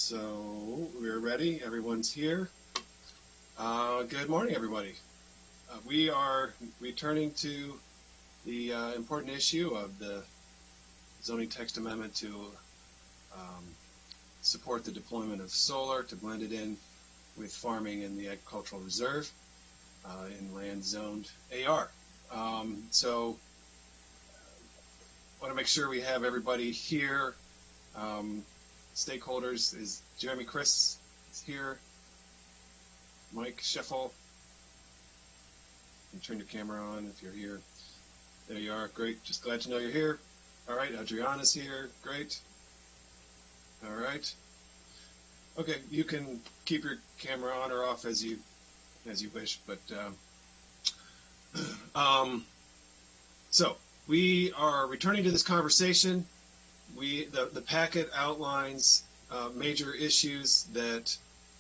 So we're ready. Everyone's here. Good morning, everybody. We are returning to the important issue of the zoning text amendment to support the deployment of solar to blend it in with farming in the agricultural reserve in land zoned AR. So I want to make sure we have everybody here. Stakeholders is Jeremy Chris is here. Mike Scheffel. You can turn your camera on if you're here. There you are. Great. Just glad to know you're here. All right. Adriana's here. Great. All right. Okay. You can keep your camera on or off as you wish. But so we are returning to this conversation. The packet outlines major issues that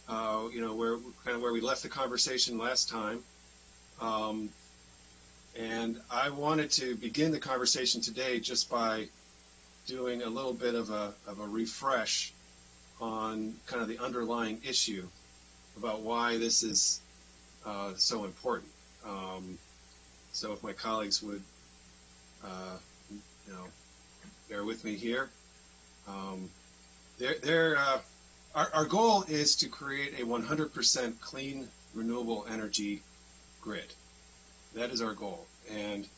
where we left the conversation last time, and I wanted to begin the conversation today just by doing a little bit of a refresh on kind of the underlying issue about why this is so important. So if my colleagues would bear with me here. Our goal is to create a 100% clean, renewable energy grid. That is our goal. And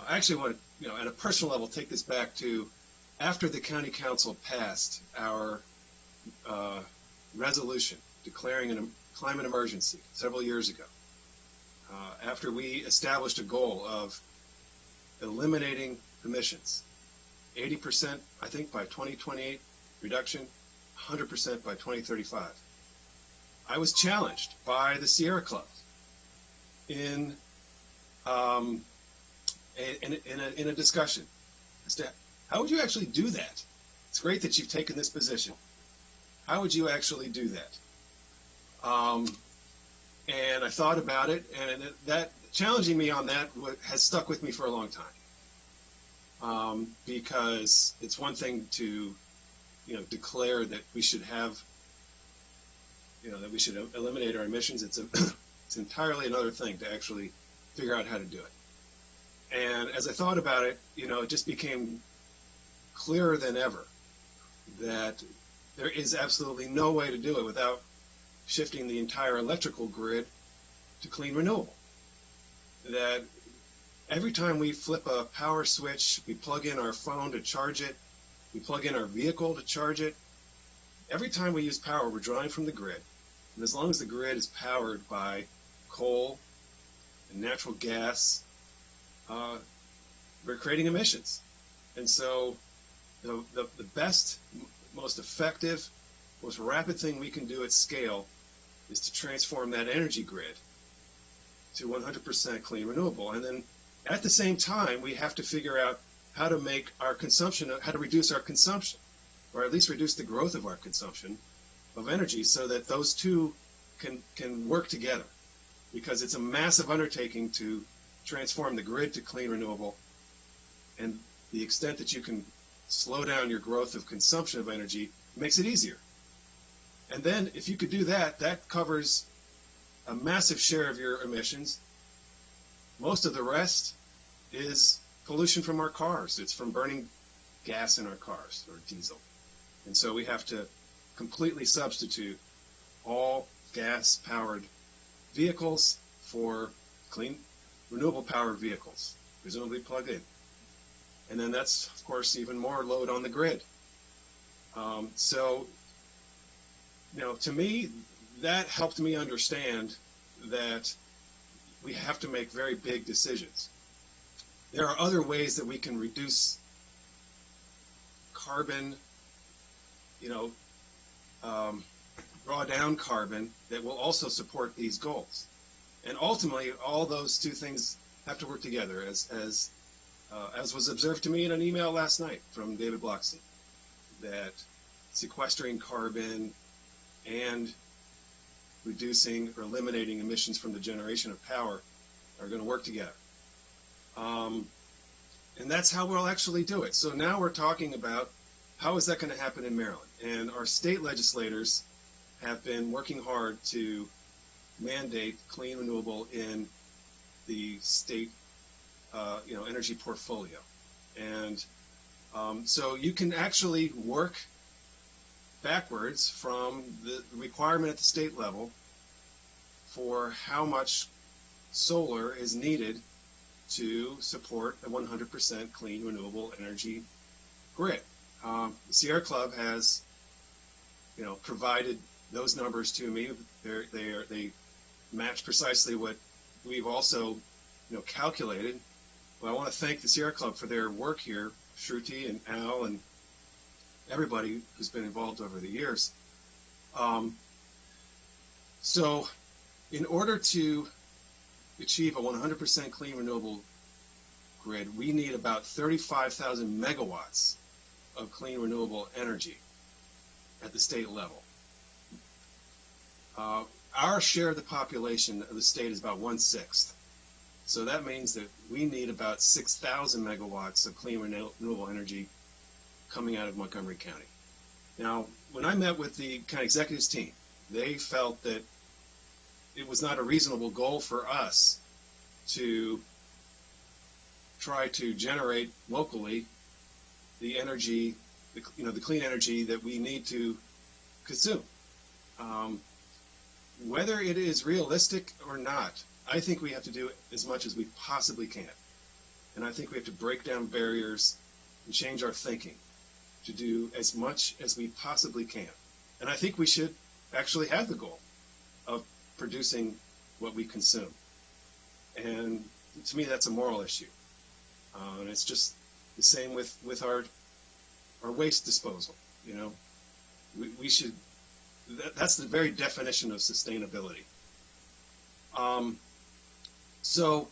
I actually want to, at a personal level, take this back to after the county council passed our resolution declaring a climate emergency several years ago. After we established a goal of eliminating emissions, 80%, I think, by 2028 reduction, 100% by 2035. I was challenged by the Sierra Club in a discussion as to how would you actually do that? It's great that you've taken this position. How would you actually do that? And I thought about it, and that challenging me on that has stuck with me for a long time. Because it's one thing to, declare that we should have, that we should eliminate our emissions. It's entirely another thing to actually figure out how to do it. And as I thought about it, it just became clearer than ever that there is absolutely no way to do it without shifting the entire electrical grid to clean renewable. That every time we flip a power switch, we plug in our phone to charge it, we plug in our vehicle to charge it. Every time we use power, we're drawing from the grid. And as long as the grid is powered by coal and natural gas, we're creating emissions. And so the best, most effective, most rapid thing we can do at scale is to transform that energy grid to 100% clean renewable. And then at the same time, we have to figure out how to make our consumption, how to reduce our consumption, or at least reduce the growth of our consumption of energy so that those two can work together. Because it's a massive undertaking to transform the grid to clean renewable, and the extent that you can slow down your growth of consumption of energy makes it easier. And then if you could do that, that covers a massive share of your emissions. Most of the rest is pollution from our cars. It's from burning gas in our cars or diesel. And so we have to completely substitute all gas-powered vehicles for clean, renewable-powered vehicles, presumably plugged in. And then that's, of course, even more load on the grid. To me, that helped me understand that we have to make very big decisions. There are other ways that we can reduce carbon, draw down carbon that will also support these goals. And ultimately, all those two things have to work together, as was observed to me in an email last night from David Blockstein, that sequestering carbon and reducing or eliminating emissions from the generation of power are going to work together. And that's how we'll actually do it. So now we're talking about how is that going to happen in Maryland? And our state legislators have been working hard to mandate clean renewable in the state energy portfolio. And so you can actually work backwards from the requirement at the state level for how much solar is needed to support a 100% clean renewable energy grid. The Sierra Club has, provided those numbers to me. They match precisely what we've also, calculated. Well, I want to thank the Sierra Club for their work here, Shruti and Al and everybody who's been involved over the years. So in order to achieve a 100% clean renewable grid, we need about 35,000 megawatts of clean renewable energy at the state level. Our share of the population of the state is about 1/6. So that means that we need about 6,000 megawatts of clean renewable energy coming out of Montgomery County. Now, when I met with the county executives team, they felt that it was not a reasonable goal for us to try to generate locally the energy, the clean energy that we need to consume. Whether it is realistic or not, I think we have to do as much as we possibly can. And I think we have to break down barriers and change our thinking to do as much as we possibly can. And I think we should actually have the goal of producing what we consume. And to me, that's a moral issue. And it's just the same with our waste disposal. We should, that's the very definition of sustainability. So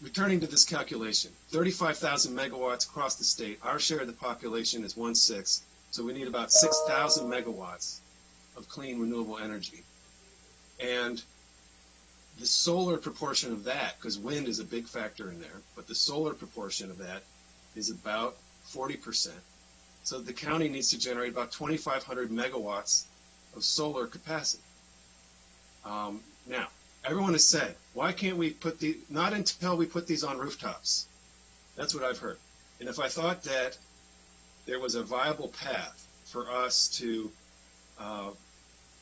returning to this calculation, 35,000 megawatts across the state. Our share of the population is 1/6, so we need about 6,000 megawatts of clean renewable energy. And the solar proportion of that, because wind is a big factor in there, but the solar proportion of that is about 40%. So the county needs to generate about 2,500 megawatts of solar capacity. Now, everyone has said, why can't we not until we put these on rooftops? That's what I've heard. And if I thought that there was a viable path for us to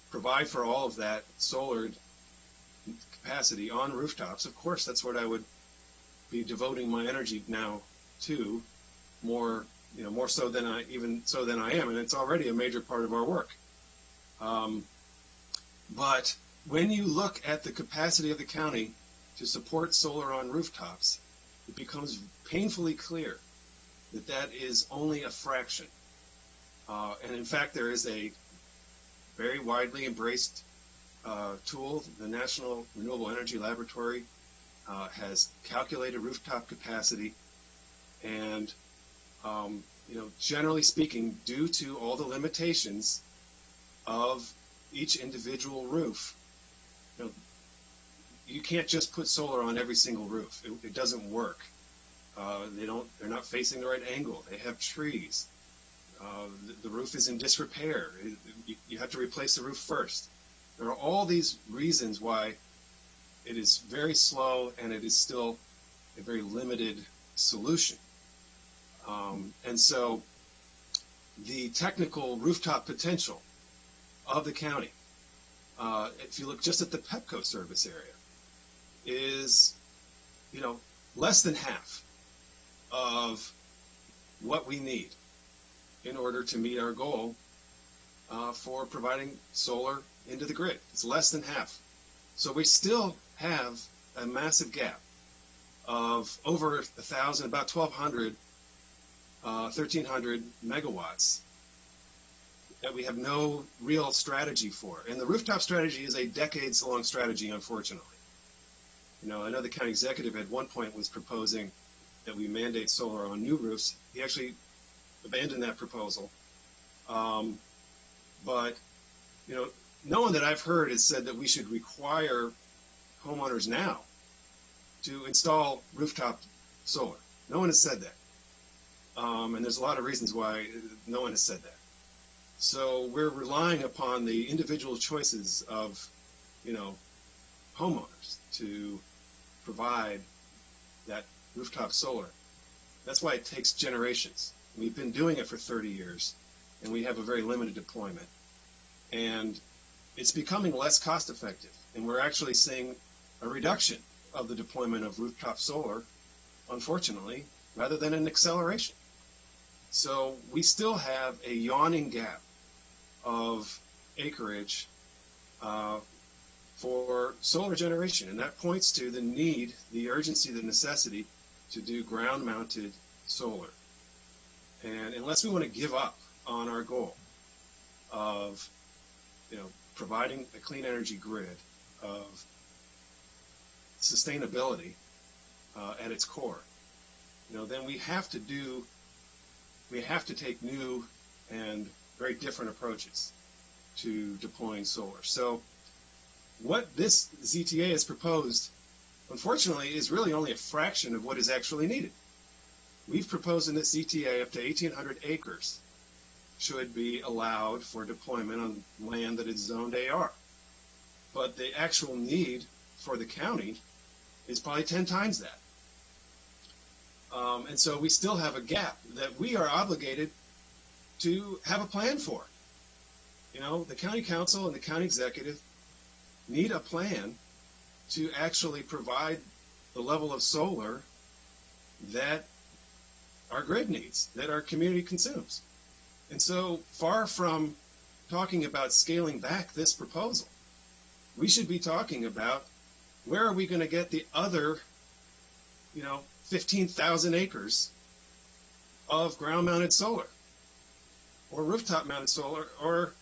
provide for all of that solar capacity on rooftops, of course, that's what I would be devoting my energy now to, more so than I am, and it's already a major part of our work. But when you look at the capacity of the county to support solar on rooftops, it becomes painfully clear that that is only a fraction. And in fact, there is a very widely embraced tool. The National Renewable Energy Laboratory has calculated rooftop capacity, and generally speaking, due to all the limitations of each individual roof, you can't just put solar on every single roof. It doesn't work. They're not facing the right angle. They have trees. The roof is in disrepair. You have to replace the roof first. There are all these reasons why it is very slow, and it is still a very limited solution. And so the technical rooftop potential of the county, if you look just at the Pepco service area, is less than half of what we need in order to meet our goal for providing solar into the grid. It's less than half. So we still have a massive gap of over 1,000, about 1,200, 1,300 megawatts that we have no real strategy for. And the rooftop strategy is a decades-long strategy, unfortunately. I know the county executive at one point was proposing that we mandate solar on new roofs. He actually abandoned that proposal. But no one that I've heard has said that we should require homeowners now to install rooftop solar. No one has said that. And there's a lot of reasons why no one has said that. So we're relying upon the individual choices of, homeowners to provide that rooftop solar. That's why it takes generations. We've been doing it for 30 years, and we have a very limited deployment. And it's becoming less cost effective, and we're actually seeing a reduction of the deployment of rooftop solar, unfortunately, rather than an acceleration. So we still have a yawning gap of acreage for solar generation, and that points to the need, the urgency, the necessity to do ground-mounted solar. And unless we want to give up on our goal of, providing a clean energy grid of sustainability at its core, then we have to take new and very different approaches to deploying solar. So what this ZTA has proposed, unfortunately, is really only a fraction of what is actually needed. We've proposed in this ZTA up to 1,800 acres should be allowed for deployment on land that is zoned AR. But the actual need for the county is probably 10 times that. And so we still have a gap that we are obligated to have a plan for. The county council and the county executive need a plan to actually provide the level of solar that our grid needs, that our community consumes. And so far from talking about scaling back this proposal, we should be talking about where are we going to get the other, 15,000 acres of ground-mounted solar or rooftop-mounted solar or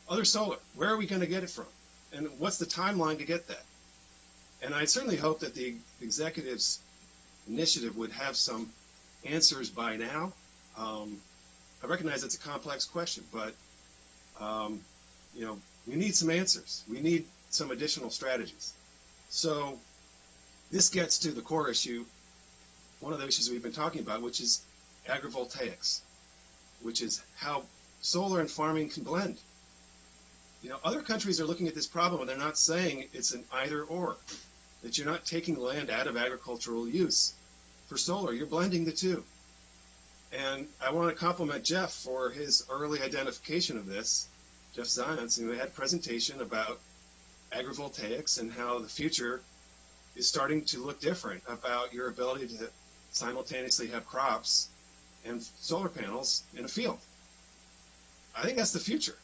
other solar. Where are we going to get it from? And what's the timeline to get that? And I certainly hope that the executive's initiative would have some answers by now. I recognize it's a complex question, but we need some answers. We need some additional strategies. So this gets to the core issue, one of the issues we've been talking about, which is agrivoltaics, which is how solar and farming can blend. Other countries are looking at this problem and they're not saying it's an either or, that you're not taking land out of agricultural use for solar, you're blending the two. And I want to compliment Jeff for his early identification of this. Jeff Zions, we had a presentation about agrivoltaics and how the future is starting to look different about your ability to simultaneously have crops and solar panels in a field. I think that's the future.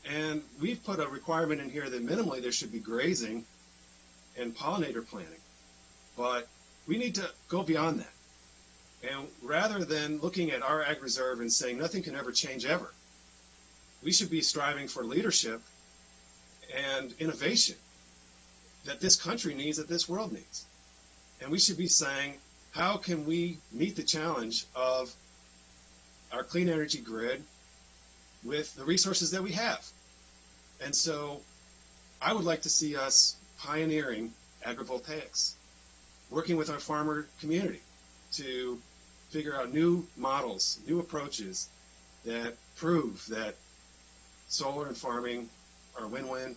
And we've put a requirement in here that minimally there should be grazing and pollinator planting. But we need to go beyond that. And rather than looking at our ag reserve and saying nothing can ever change ever, we should be striving for leadership and innovation that this country needs, that this world needs. And we should be saying, how can we meet the challenge of our clean energy grid with the resources that we have? And so I would like to see us pioneering agrivoltaics, working with our farmer community to figure out new models, new approaches that prove that solar and farming are win-win,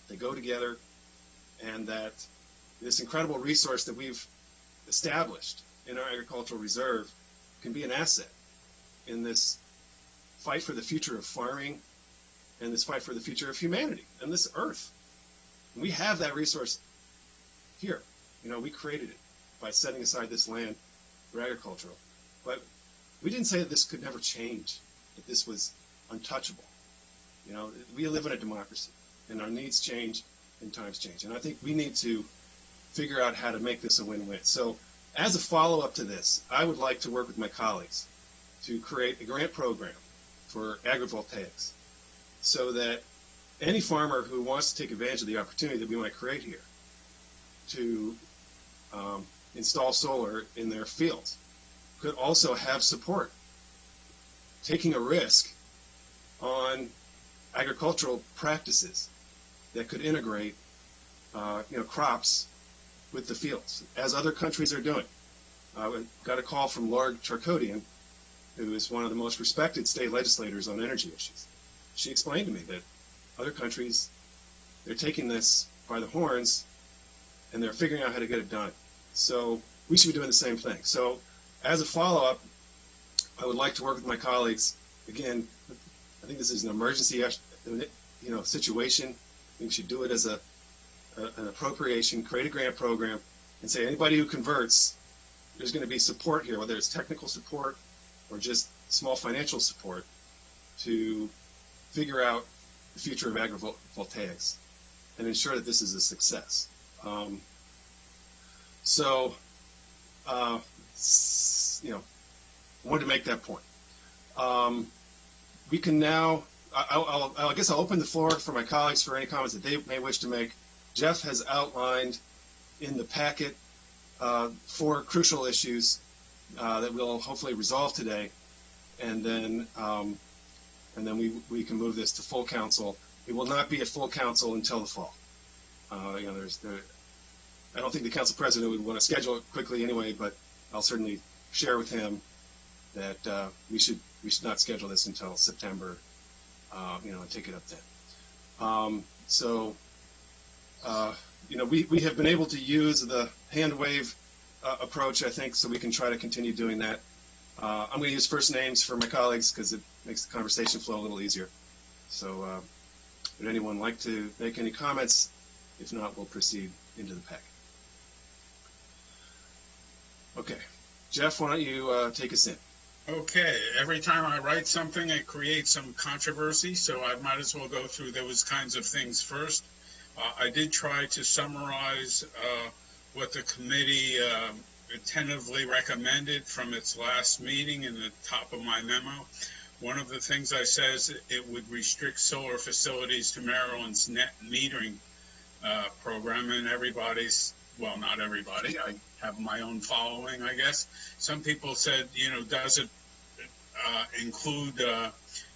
they go together, and that this incredible resource that we've established in our agricultural reserve can be an asset in this fight for the future of farming and this fight for the future of humanity and this earth. And we have that resource here. We created it by setting aside this land for agricultural. But we didn't say that this could never change, that this was untouchable. We live in a democracy, and our needs change and times change. And I think we need to figure out how to make this a win-win. So as a follow-up to this, I would like to work with my colleagues to create a grant program for agrivoltaics so that any farmer who wants to take advantage of the opportunity that we might create here to install solar in their fields could also have support, taking a risk on agricultural practices that could integrate crops with the fields, as other countries are doing. I got a call from Lord Charkodian who is one of the most respected state legislators on energy issues. She explained to me that other countries, they're taking this by the horns and they're figuring out how to get it done. So we should be doing the same thing. So as a follow-up, I would like to work with my colleagues. Again, I think this is an emergency situation. I think we should do it as an appropriation, create a grant program, and say anybody who converts, there's going to be support here, whether it's technical support or just small financial support to figure out the future of agrivoltaics and ensure that this is a success. I wanted to make that point. We can now, I guess I'll open the floor for my colleagues for any comments that they may wish to make. Jeff has outlined in the packet 4 crucial issues that we'll hopefully resolve today, and then we can move this to full council. It will not be at full council until the fall. I don't think the council president would want to schedule it quickly anyway, but I'll certainly share with him that we should not schedule this until September, and take it up then. We have been able to use the hand wave approach, I think, so we can try to continue doing that. I'm going to use first names for my colleagues because it makes the conversation flow a little easier. So would anyone like to make any comments? If not, we'll proceed into the packet. Okay. Jeff, why don't you take us in? Okay. Every time I write something, it creates some controversy, so I might as well go through those kinds of things first. I did try to summarize what the committee tentatively recommended from its last meeting in the top of my memo. One of the things I said is it would restrict solar facilities to Maryland's net metering program, and everybody's, well, not everybody, I have my own following, I guess. Some people said, does it include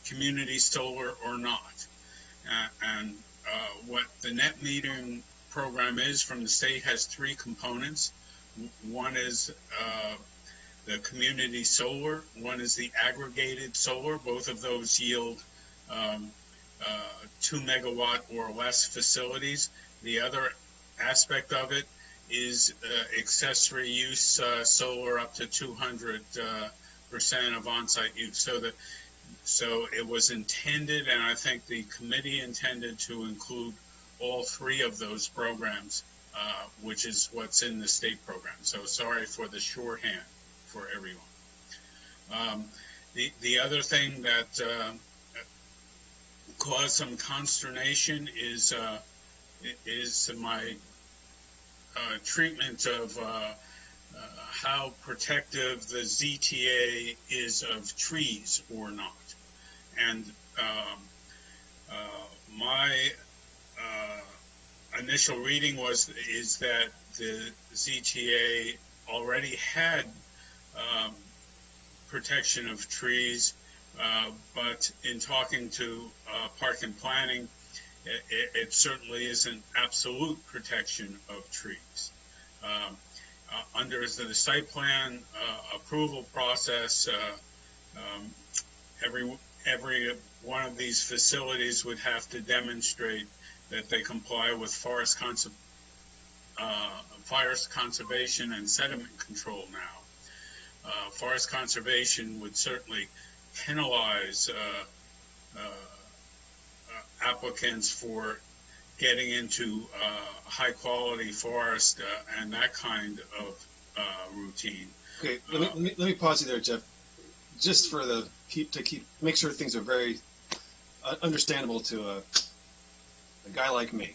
community solar or not? What the net metering program is from the state has 3 components. One is the community solar, one is the aggregated solar. Both of those yield 2 megawatt or less facilities. The other aspect of it is accessory use solar up to 200% of on-site use. So it was intended, and I think the committee intended to include all 3 of those programs, which is what's in the state program. So sorry for the shorthand for everyone. The other thing that caused some consternation is my treatment of how protective the ZTA is of trees or not. And my initial reading is that the ZTA already had protection of trees, but in talking to Park and Planning, it certainly isn't absolute protection of trees. Under the site plan approval process, every one of these facilities would have to demonstrate that they comply with forest conservation and sediment control now. Forest conservation would certainly penalize applicants for getting into high quality forest and that kind of routine. Okay, let me pause you there, Jeff. Just for make sure things are very understandable to a guy like me.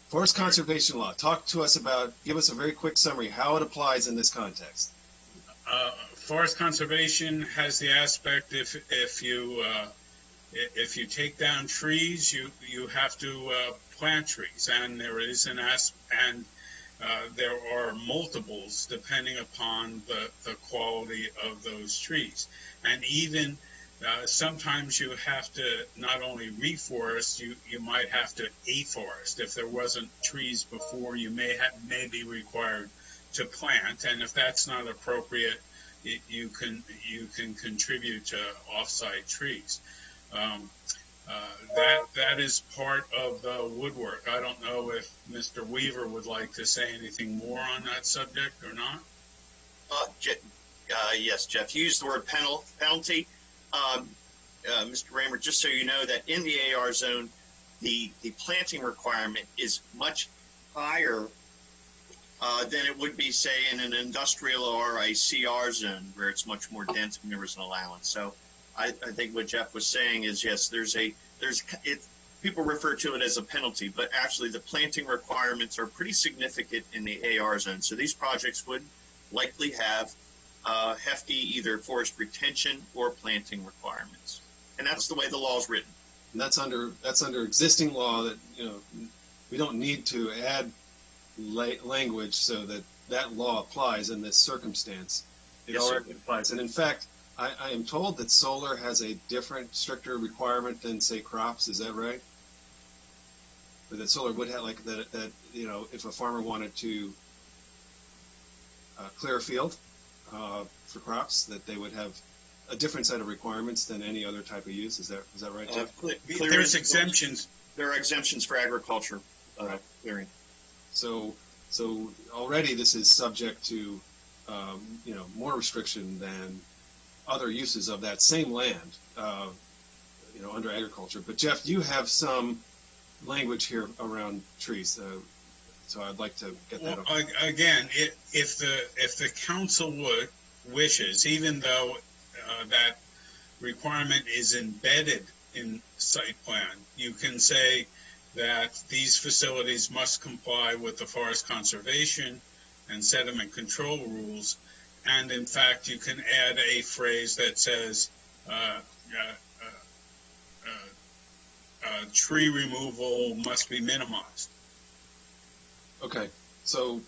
Forest conservation law. Give us a very quick summary how it applies in this context. Forest conservation has the aspect if you take down trees, you have to plant trees, and there are multiples depending upon the quality of those trees, and even sometimes you have to not only reforest, you might have to afforest. If there wasn't trees before, you may be required to plant, and if that's not appropriate, you can contribute to off-site trees. That is part of the woodwork. I don't know if Mr. Weaver would like to say anything more on that subject or not. Yes, Jeff, you used the word penalty. Mr. Raymer, just so you know that in the AR zone, the planting requirement is much higher than it would be, say, in an industrial or a CR zone where it's much more dense and there was an allowance. So I think what Jeff was saying is, yes, people refer to it as a penalty, but actually the planting requirements are pretty significant in the AR zone. So these projects would likely have hefty either forest retention or planting requirements. And that's the way the law is written. And that's under existing law that, we don't need to add language so that law applies in this circumstance. It Yes, already sir. applies. And in fact, I am told that solar has a different, stricter requirement than, say, crops. Is that right? But that solar would have, like, that if a farmer wanted to clear a field for crops, that they would have a different set of requirements than any other type of use. Is that right, Jeff? There's exemptions. There are exemptions for agriculture clearing. So already this is subject to more restriction than other uses of that same land, under agriculture. But Jeff, you have some language here around trees, so I'd like to get that. Well, again, if the council wishes, even though that requirement is embedded in site plan, you can say that these facilities must comply with the forest conservation and sediment control rules. And in fact, you can add a phrase that says tree removal must be minimized. Okay, so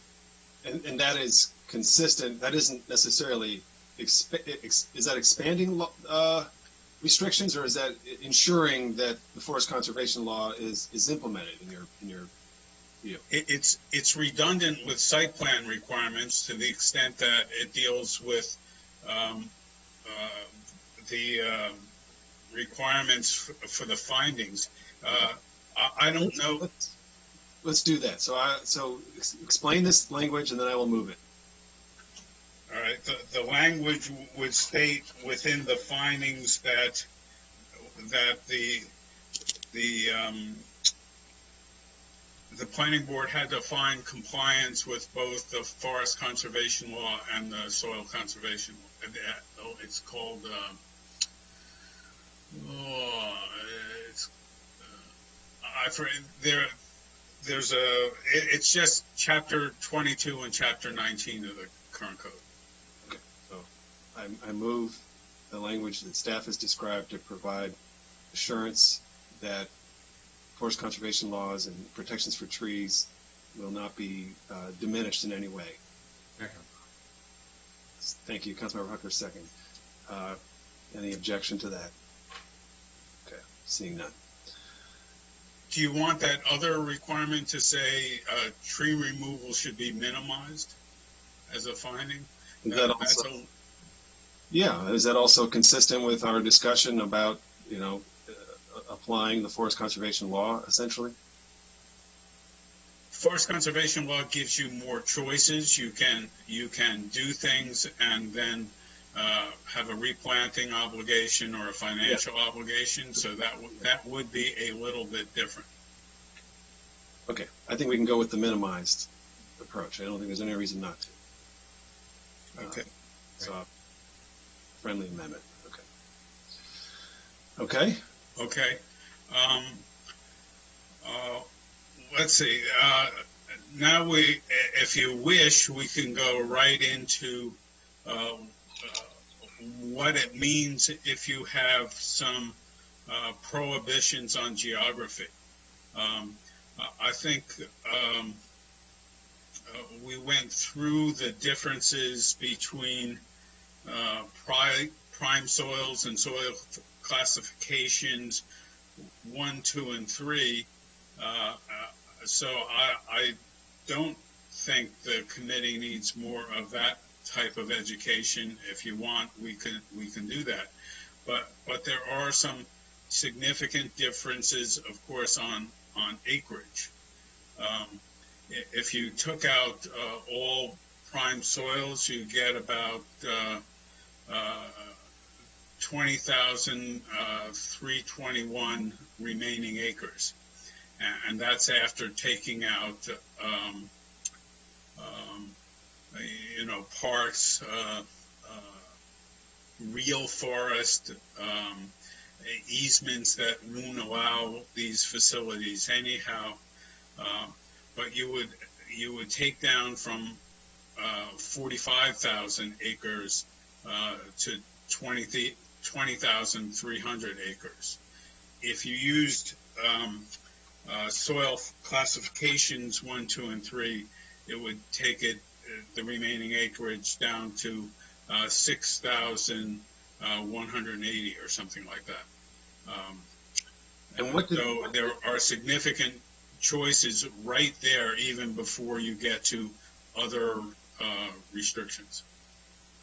and that is consistent. That isn't necessarily is that expanding restrictions, or is that ensuring that the forest conservation law is implemented in your view? It's redundant with site plan requirements to the extent that it deals with the requirements for the findings. I don't know. Let's do that. So explain this language, and then I will move it. All right. The language would state within the findings that the planning board had to find compliance with both the forest conservation law and the soil conservation law. It's called. It's just chapter 22 and chapter 19 of the current code. Okay, so I move the language that staff has described to provide assurance that forest conservation laws and protections for trees will not be diminished in any way. Second. Thank you, Councilmember Hucker. Second. Any objection to that? Okay, seeing none. Do you want that other requirement to say tree removal should be minimized as a finding? Is that also, is that also consistent with our discussion about, applying the forest conservation law, essentially? Forest conservation law gives you more choices. You can do things and then have a replanting obligation or a financial obligation. So that would be a little bit different. Okay, I think we can go with the minimized approach. I don't think there's any reason not to. Okay. So, friendly amendment. Okay. Okay. Let's see. Now if you wish, we can go right into what it means if you have some prohibitions on geography. I think we went through the differences between prime soils and soil classifications 1, 2, and 3. So I don't think the committee needs more of that type of education. If you want, we can do that. But there are some significant differences, of course, on acreage. If you took out all prime soils, you get about 20,321 remaining acres, and that's after taking out, parks, real forest, easements that won't allow these facilities anyhow. But you would take down from 45,000 acres to 20,300 acres. If you used soil classifications 1, 2, and 3, it would take the remaining acreage down to 6,180 or something like that. So there are significant choices right there, even before you get to other restrictions.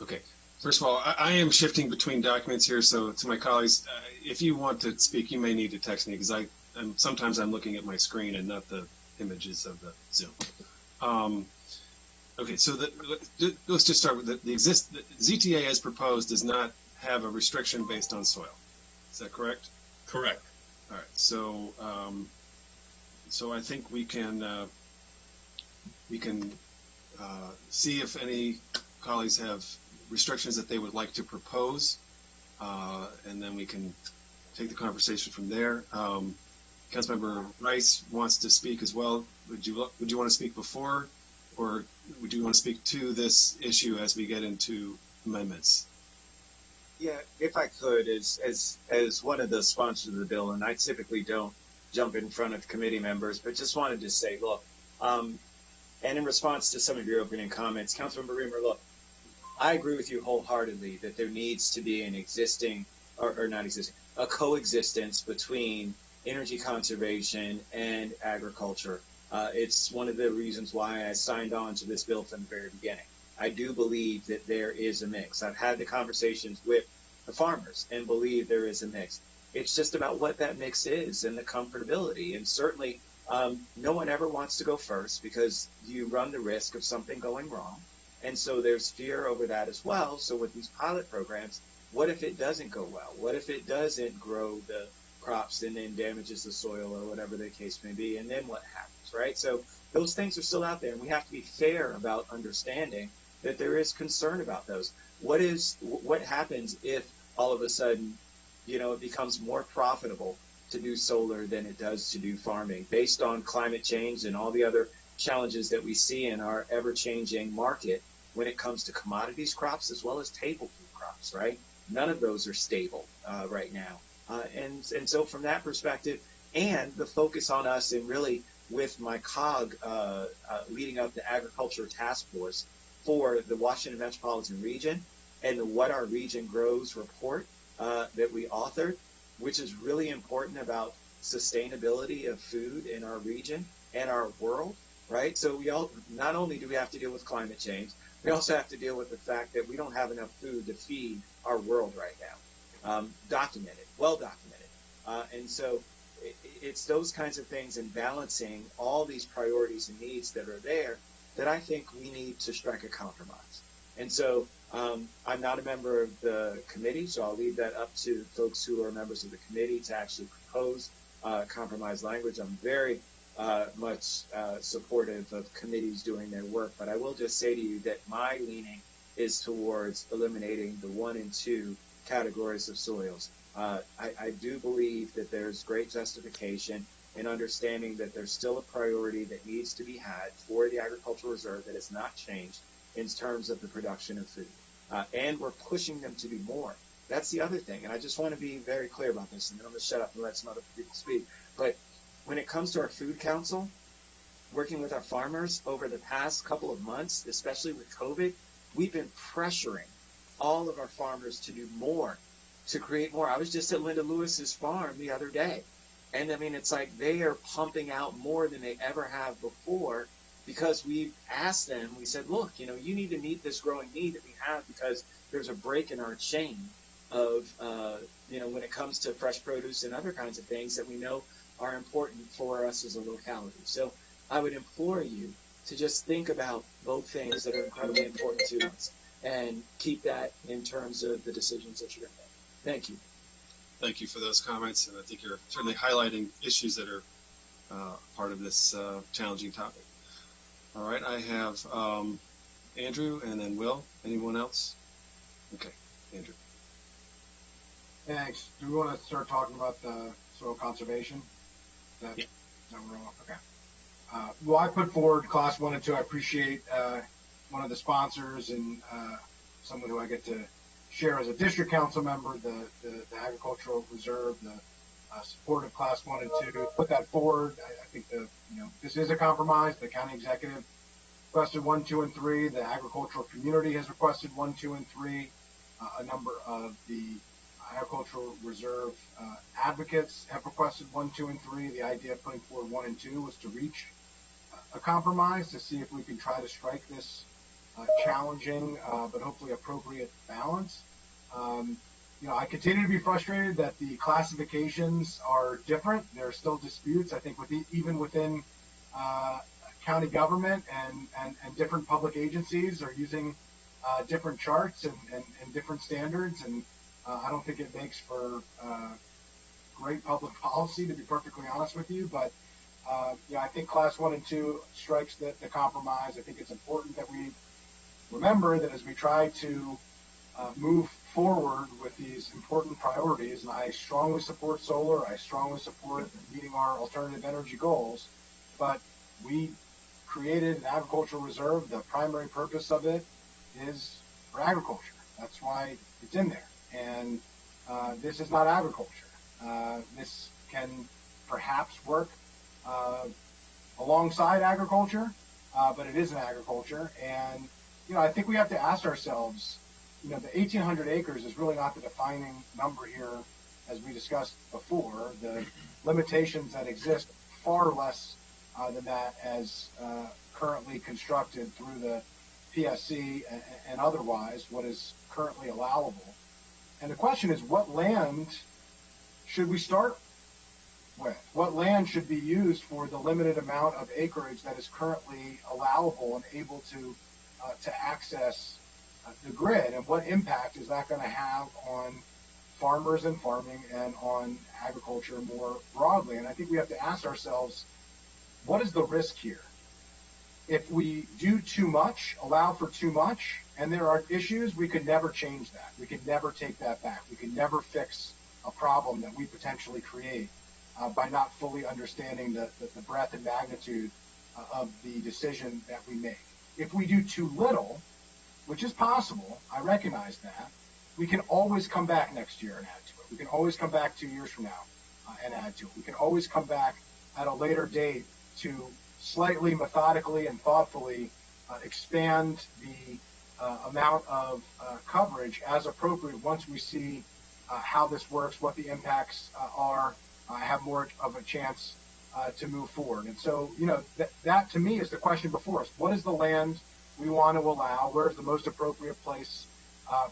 Okay. First of all, I am shifting between documents here, so to my colleagues, if you want to speak, you may need to text me, because sometimes I'm looking at my screen and not the images of the Zoom. Okay, so let's just start with the ZTA as proposed does not have a restriction based on soil. Is that correct? Correct. All right. So I think we can see if any colleagues have restrictions that they would like to propose, and then we can take the conversation from there. Councilmember Rice wants to speak as well. Would you want to speak before, or would you want to speak to this issue as we get into amendments? Yeah, if I could, as one of the sponsors of the bill, and I typically don't jump in front of committee members, but just wanted to say, look, and in response to some of your opening comments, Councilmember Reamer, look, I agree with you wholeheartedly that there needs to be an a coexistence between energy conservation and agriculture. It's one of the reasons why I signed on to this bill from the very beginning. I do believe that there is a mix. I've had the conversations with the farmers and believe there is a mix. It's just about what that mix is and the comfortability. And certainly, no one ever wants to go first, because you run the risk of something going wrong. And so there's fear over that as well. So with these pilot programs, what if it doesn't go well? What if it doesn't grow the crops and then damages the soil, or whatever the case may be? And then what happens, right? So those things are still out there, and we have to be fair about understanding that there is concern about those. What happens if all of a sudden, it becomes more profitable to do solar than it does to do farming, based on climate change and all the other challenges that we see in our ever-changing market when it comes to commodities crops as well as table food crops, right? None of those are stable right now. And so from that perspective, and the focus on us, and really with my COG leading up the Agriculture Task Force for the Washington Metropolitan Region, and the What Our Region Grows report that we authored, which is really important about sustainability of food in our region and our world, right? So not only do we have to deal with climate change, we also have to deal with the fact that we don't have enough food to feed our world right now. Well documented. And so it's those kinds of things, and balancing all these priorities and needs that are there, that I think we need to strike a compromise. And so I'm not a member of the committee, so I'll leave that up to folks who are members of the committee to actually propose compromise language. I'm very much supportive of committees doing their work, but I will just say to you that my leaning is towards eliminating the 1 and 2 categories of soils. I do believe that there's great justification in understanding that there's still a priority that needs to be had for the agricultural reserve that has not changed in terms of the production of food. And we're pushing them to do more. That's the other thing. And I just want to be very clear about this, and then I'm going to shut up and let some other people speak. But when it comes to our food council, working with our farmers over the past couple of months, especially with COVID, we've been pressuring all of our farmers to do more, to create more. I was just at Linda Lewis's farm the other day, and I mean, it's like they are pumping out more than they ever have before, because we asked them, we said, look, you need to meet this growing need that we have because there's a break in our chain of, when it comes to fresh produce and other kinds of things that we know are important for us as a locality. So I would implore you to just think about both things that are incredibly important to us and keep that in terms of the decisions that you're going to make. Thank you. Thank you for those comments, and I think you're certainly highlighting issues that are part of this challenging topic. All right, I have Andrew and then Will. Anyone else? Okay, Andrew. Thanks. Do we want to start talking about the soil conservation? Yeah. Okay. Well, I put forward class 1 and 2. I appreciate one of the sponsors and someone who I get to share as a district council member, the agricultural reserve, the support of class 1 and 2. Put that forward. I think this is a compromise. The county executive requested 1, 2, and 3. The agricultural community has requested 1, 2, and 3. A number of the agricultural reserve advocates have requested 1, 2, and 3. The idea of putting forward 1 and 2 was to reach a compromise to see if we can try to strike this challenging but hopefully appropriate balance. I continue to be frustrated that the classifications are different. There are still disputes, I think, even within county government and different public agencies are using different charts and different standards, and I don't think it makes for great public policy, to be perfectly honest with you. But I think class 1 and 2 strikes the compromise. I think it's important that we remember that as we try to move forward with these important priorities, and I strongly support solar, I strongly support meeting our alternative energy goals, but we created an agricultural reserve. The primary purpose of it is for agriculture. That's why it's in there. And this is not agriculture. This can perhaps work alongside agriculture, but it isn't agriculture. And, I think we have to ask ourselves, the 1,800 acres is really not the defining number here, as we discussed before. The limitations that exist far less than that as currently constructed through the PSC and otherwise, what is currently allowable. And the question is, what land should we start with? What land should be used for the limited amount of acreage that is currently allowable and able to access the grid? And what impact is that going to have on farmers and farming and on agriculture more broadly? And I think we have to ask ourselves, what is the risk here? If we do too much, allow for too much, and there are issues, we could never change that. We could never take that back. We could never fix a problem that we potentially create by not fully understanding the breadth and magnitude of the decision that we make. If we do too little, which is possible, I recognize that, we can always come back next year and add to it. We can always come back 2 years from now and add to it. We can always come back at a later date to slightly methodically and thoughtfully expand the amount of coverage as appropriate once we see how this works, what the impacts are, have more of a chance to move forward. And so, that to me is the question before us. What is the land we want to allow? Where is the most appropriate place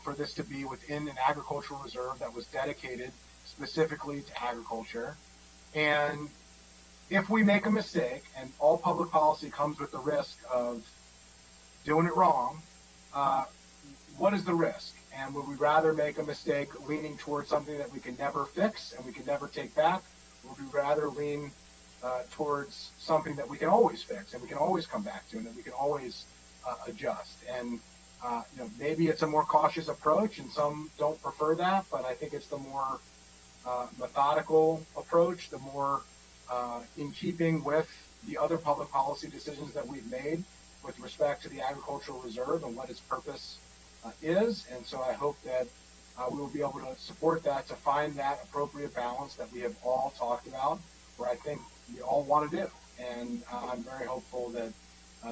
for this to be within an agricultural reserve that was dedicated specifically to agriculture? And if we make a mistake, and all public policy comes with the risk of doing it wrong, what is the risk? And would we rather make a mistake leaning towards something that we can never fix and we can never take back? Or would we rather lean towards something that we can always fix and we can always come back to and that we can always adjust? And maybe it's a more cautious approach, and some don't prefer that, but I think it's the more methodical approach, the more in keeping with the other public policy decisions that we've made with respect to the agricultural reserve and what its purpose is. And so I hope that we will be able to support that, to find that appropriate balance that we have all talked about, where I think we all want to do. And I'm very hopeful that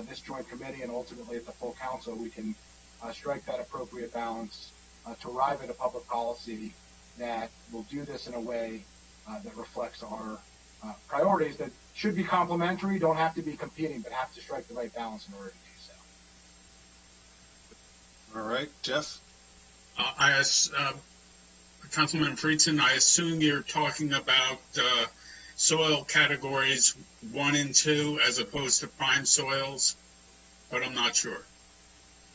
this joint committee and ultimately at the full council, we can strike that appropriate balance to arrive at a public policy that will do this in a way that reflects our priorities that should be complementary, don't have to be competing, but have to strike the right balance in order to do so. All right, Jeff? Councilman Friedson, I assume you're talking about soil categories 1 and 2 as opposed to prime soils, but I'm not sure.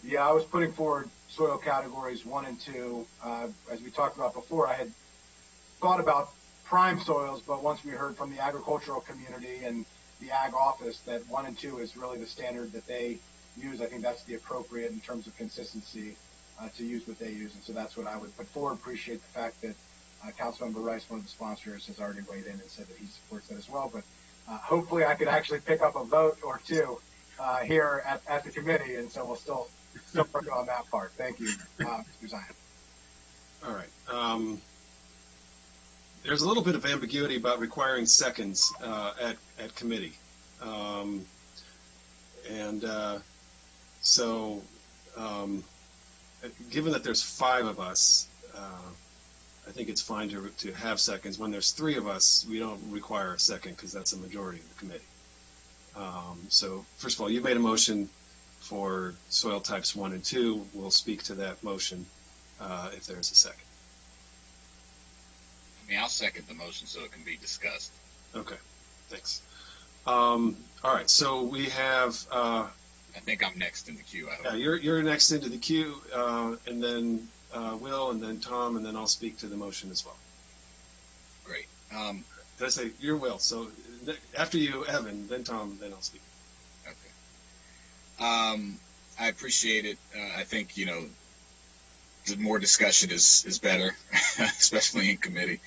Yeah, I was putting forward soil categories 1 and 2. As we talked about before, I had thought about prime soils, but once we heard from the agricultural community and the ag office that 1 and 2 is really the standard that they use, I think that's the appropriate in terms of consistency to use what they use. And so that's what I would put forward. Appreciate the fact that Councilmember Rice, one of the sponsors, has already weighed in and said that he supports that as well. But hopefully I could actually pick up a vote or two here at the committee. And so we'll still working on that part. Thank you, Mr. Zion. All right. There's a little bit of ambiguity about requiring seconds at committee. So given that there's 5 of us, I think it's fine to have seconds. When there's 3 of us, we don't require a second because that's a majority of the committee. So first of all, you made a motion for soil types 1 and 2. We'll speak to that motion if there's a second. I mean, I'll second the motion so it can be discussed. Okay, thanks. All right, so we have. I think I'm next in the queue. You're next into the queue, and then Will, and then Tom, and then I'll speak to the motion as well. Great. Did I say you're Will? So after you, Evan, then Tom, then I'll speak. Okay. I appreciate it. I think, the more discussion is better, especially in committee.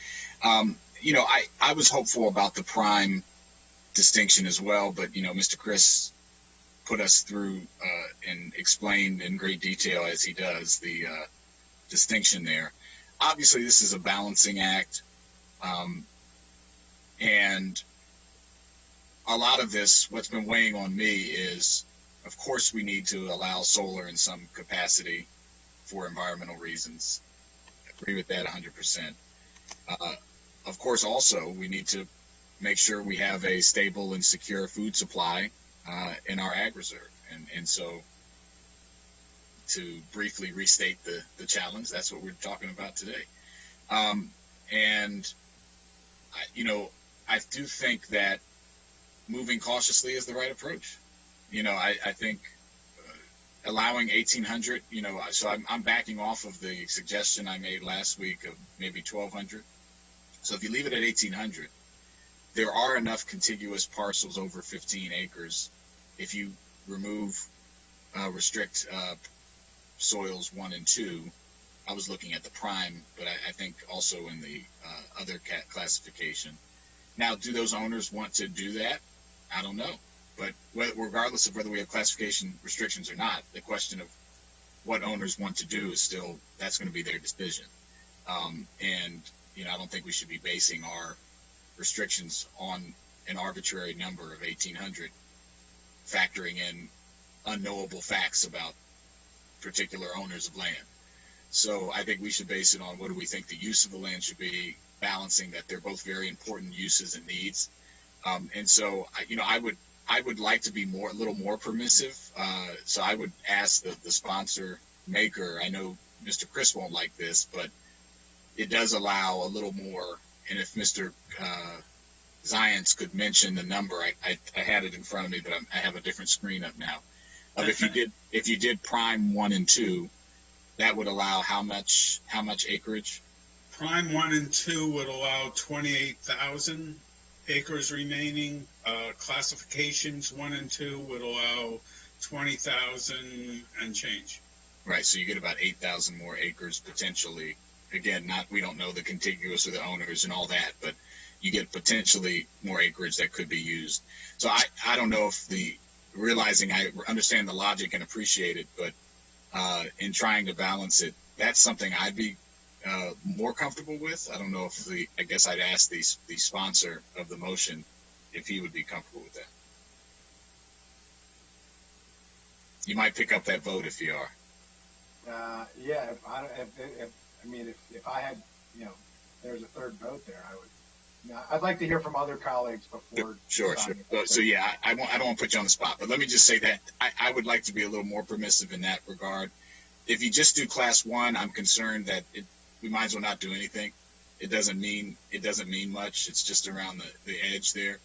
I was hopeful about the prime distinction as well, but, Mr. Chris put us through and explained in great detail, as he does, the distinction there. Obviously, this is a balancing act, and a lot of this, what's been weighing on me is, of course, we need to allow solar in some capacity for environmental reasons. I agree with that 100%. Of course, also, we need to make sure we have a stable and secure food supply in our ag reserve. And so, to briefly restate the challenge, that's what we're talking about today. I do think that moving cautiously is the right approach. I think allowing 1,800, so I'm backing off of the suggestion I made last week of maybe 1,200. So if you leave it at 1,800, there are enough contiguous parcels over 15 acres. If you restrict soils 1 and 2, I was looking at the prime, but I think also in the other classification. Now, do those owners want to do that? I don't know. But regardless of whether we have classification restrictions or not, the question of what owners want to do is still, that's going to be their decision. I don't think we should be basing our restrictions on an arbitrary number of 1,800, factoring in unknowable facts about particular owners of land. So I think we should base it on what do we think the use of the land should be, balancing that they're both very important uses and needs. I would like to be a little more permissive. So I would ask the sponsor maker, I know Mr. Chris won't like this, but it does allow a little more. And if Mr. Zients could mention the number, I had it in front of me, but I have a different screen up now. If you did prime 1 and 2, that would allow how much acreage? Prime 1 and 2 would allow 28,000 acres remaining. Classifications 1 and 2 would allow 20,000 and change. Right, so you get about 8,000 more acres potentially. Again, we don't know the contiguous or the owners and all that, but you get potentially more acreage that could be used. So I don't know if realizing I understand the logic and appreciate it, but in trying to balance it, that's something I'd be more comfortable with. I don't know if I guess I'd ask the sponsor of the motion if he would be comfortable with that. You might pick up that vote if you are. Yeah, if I had, there was a third vote there, Now, I'd like to hear from other colleagues before. Sure. So yeah, I don't want to put you on the spot, but let me just say that I would like to be a little more permissive in that regard. If you just do class 1, I'm concerned that we might as well not do anything. It doesn't mean much. It's just around the edge there.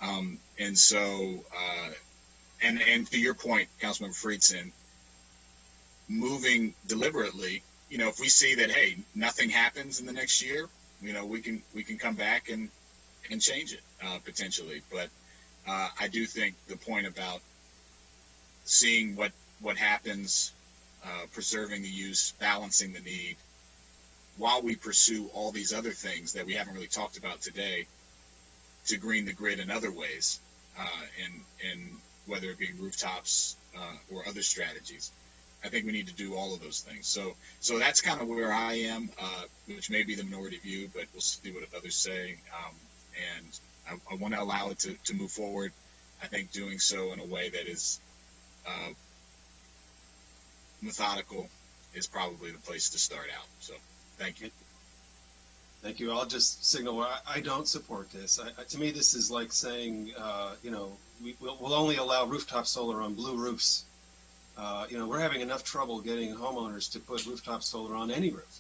And so, and to your point, Councilmember Friedson, moving deliberately, if we see that, hey, nothing happens in the next year, we can come back and change it potentially. But I do think the point about seeing what happens, preserving the use, balancing the need, while we pursue all these other things that we haven't really talked about today, to green the grid in other ways, and whether it be rooftops or other strategies. I think we need to do all of those things. So that's kind of where I am, which may be the minority view, but we'll see what others say. And I want to allow it to move forward. I think doing so in a way that is methodical is probably the place to start out. So thank you. Thank you. I'll just signal where I don't support this. To me, this is like saying, we'll only allow rooftop solar on blue roofs. We're having enough trouble getting homeowners to put rooftop solar on any roof.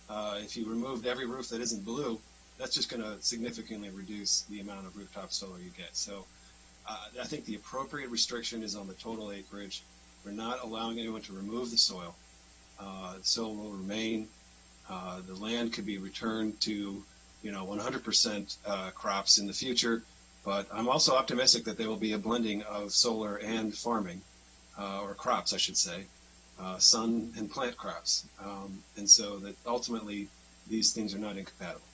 If you removed every roof that isn't blue, that's just going to significantly reduce the amount of rooftop solar you get. So I think the appropriate restriction is on the total acreage. We're not allowing anyone to remove the soil. The soil will remain. The land could be returned to, 100% crops in the future. But I'm also optimistic that there will be a blending of solar and farming, or crops, I should say, sun and plant crops. And so that ultimately these things are not incompatible.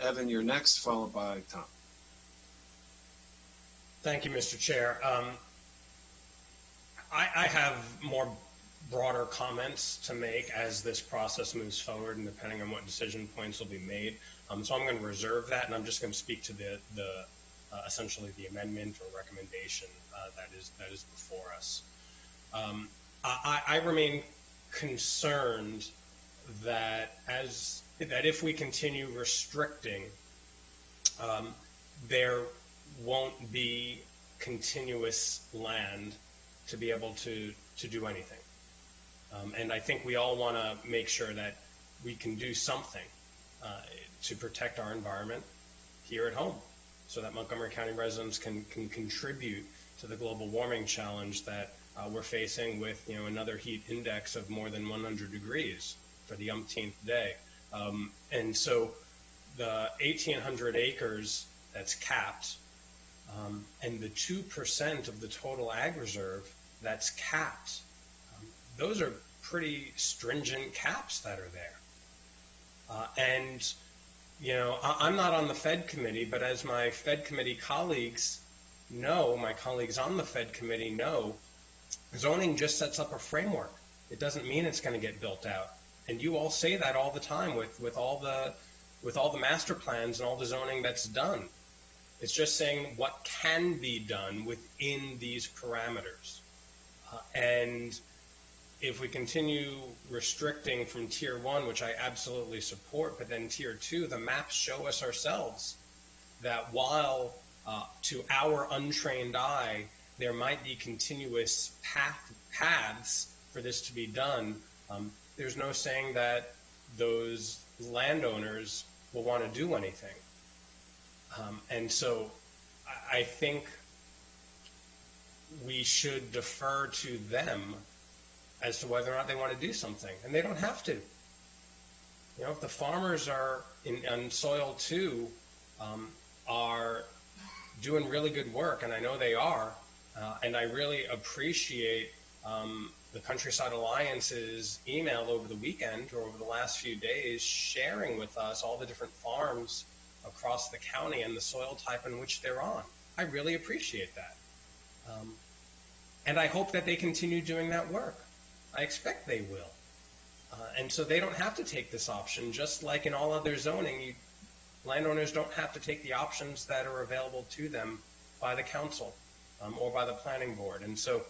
Evan, you're next, followed by Tom. Thank you, Mr. Chair. I have more broader comments to make as this process moves forward and depending on what decision points will be made. So I'm going to reserve that, and I'm just going to speak to the essentially the amendment or recommendation that is before us. I remain concerned that if we continue restricting, there won't be continuous land to be able to do anything. And I think we all want to make sure that we can do something to protect our environment here at home so that Montgomery County residents can contribute to the global warming challenge that we're facing with another heat index of more than 100 degrees for the umpteenth day. And so the 1,800 acres that's capped and the 2% of the total ag reserve that's capped, those are pretty stringent caps that are there. And, I'm not on the PHED committee, but as my PHED committee colleagues know, my colleagues on the PHED committee know, zoning just sets up a framework. It doesn't mean it's going to get built out. And you all say that all the time with all the master plans and all the zoning that's done. It's just saying what can be done within these parameters. And if we continue restricting from Tier 1, which I absolutely support, but then Tier 2, the maps show us ourselves that while to our untrained eye, there might be continuous paths for this to be done, there's no saying that those landowners will want to do anything. And so I think we should defer to them as to whether or not they want to do something. And they don't have to. If the farmers are on soil 2 are doing really good work, and I know they are, and I really appreciate the Countryside Alliance's email over the weekend or over the last few days sharing with us all the different farms across the county and the soil type in which they're on. I really appreciate that. And I hope that they continue doing that work. I expect they will. And so they don't have to take this option, just like in all other zoning, landowners don't have to take the options that are available to them by the council or by the planning board. And so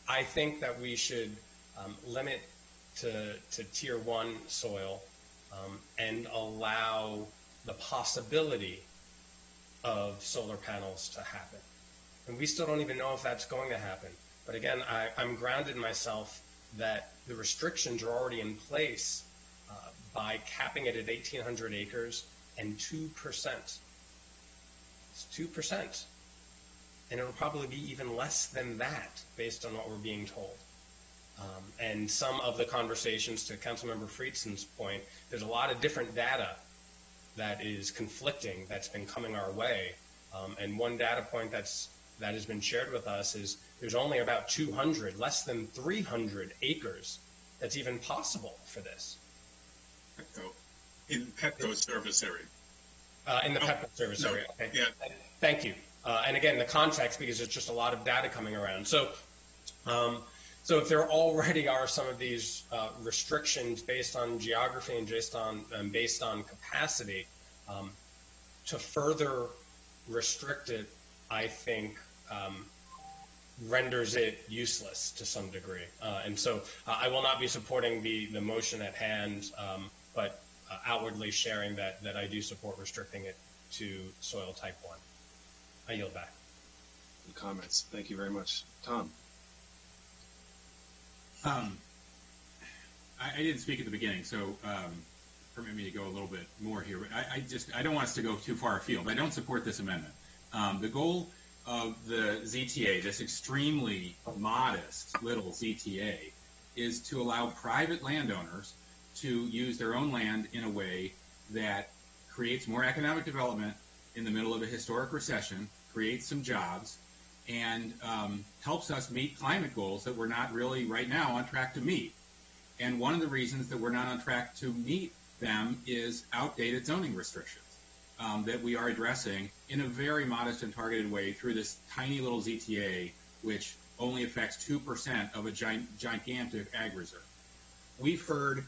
I think that we should limit to Tier 1 soil and allow the possibility of solar panels to happen. And we still don't even know if that's going to happen. But again, I'm grounded in myself that the restrictions are already in place by capping it at 1,800 acres and 2%. It's 2%. And it'll probably be even less than that based on what we're being told. And some of the conversations, to Councilmember Friedson's point, there's a lot of different data that is conflicting that's been coming our way. And one data point that has been shared with us is there's only about 200, less than 300 acres that's even possible for this. In Petco service area. In the Petco service area. Okay. Yeah. Thank you. And again, the context, because there's just a lot of data coming around. So if there already are some of these restrictions based on geography and based on capacity, to further restrict it, I think renders it useless to some degree. And so I will not be supporting the motion at hand, but outwardly sharing that I do support restricting it to soil type 1. I yield back. Good comments. Thank you very much. Tom. I didn't speak at the beginning, so permit me to go a little bit more here. But I don't want us to go too far afield. I don't support this amendment. The goal of the ZTA, this extremely modest little ZTA, is to allow private landowners to use their own land in a way that creates more economic development in the middle of a historic recession, creates some jobs, and helps us meet climate goals that we're not really right now on track to meet. And one of the reasons that we're not on track to meet them is outdated zoning restrictions that we are addressing in a very modest and targeted way through this tiny little ZTA, which only affects 2% of a gigantic ag reserve. We've heard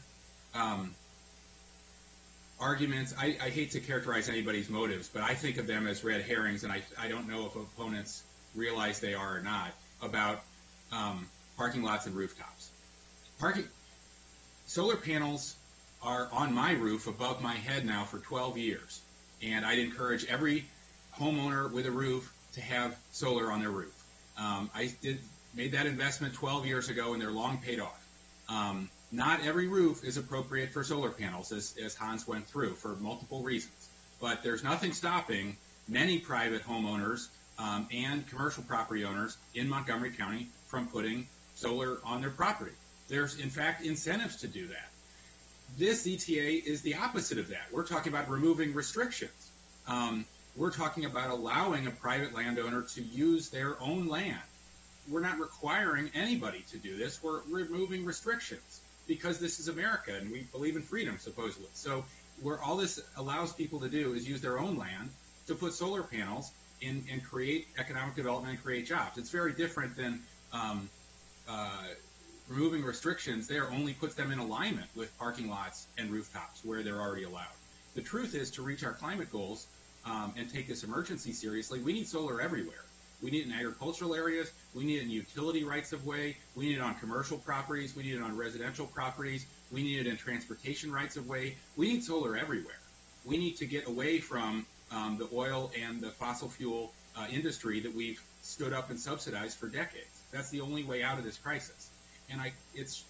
arguments. I hate to characterize anybody's motives, but I think of them as red herrings, and I don't know if opponents realize they are or not, about parking lots and rooftops. Solar panels are on my roof above my head now for 12 years, and I'd encourage every homeowner with a roof to have solar on their roof. Made that investment 12 years ago, and they're long paid off. Not every roof is appropriate for solar panels, as Hans went through, for multiple reasons. But there's nothing stopping many private homeowners and commercial property owners in Montgomery County from putting solar on their property. There's, in fact, incentives to do that. This ETA is the opposite of that. We're talking about removing restrictions. We're talking about allowing a private landowner to use their own land. We're not requiring anybody to do this. We're removing restrictions because this is America and we believe in freedom, supposedly. So all this allows people to do is use their own land to put solar panels in and create economic development and create jobs. It's very different than removing restrictions there only puts them in alignment with parking lots and rooftops where they're already allowed. The truth is, to reach our climate goals and take this emergency seriously, we need solar everywhere. We need it in agricultural areas. We need it in utility rights of way. We need it on commercial properties. We need it on residential properties. We need it in transportation rights of way. We need solar everywhere. We need to get away from the oil and the fossil fuel industry that we've stood up and subsidized for decades. That's the only way out of this crisis. And it's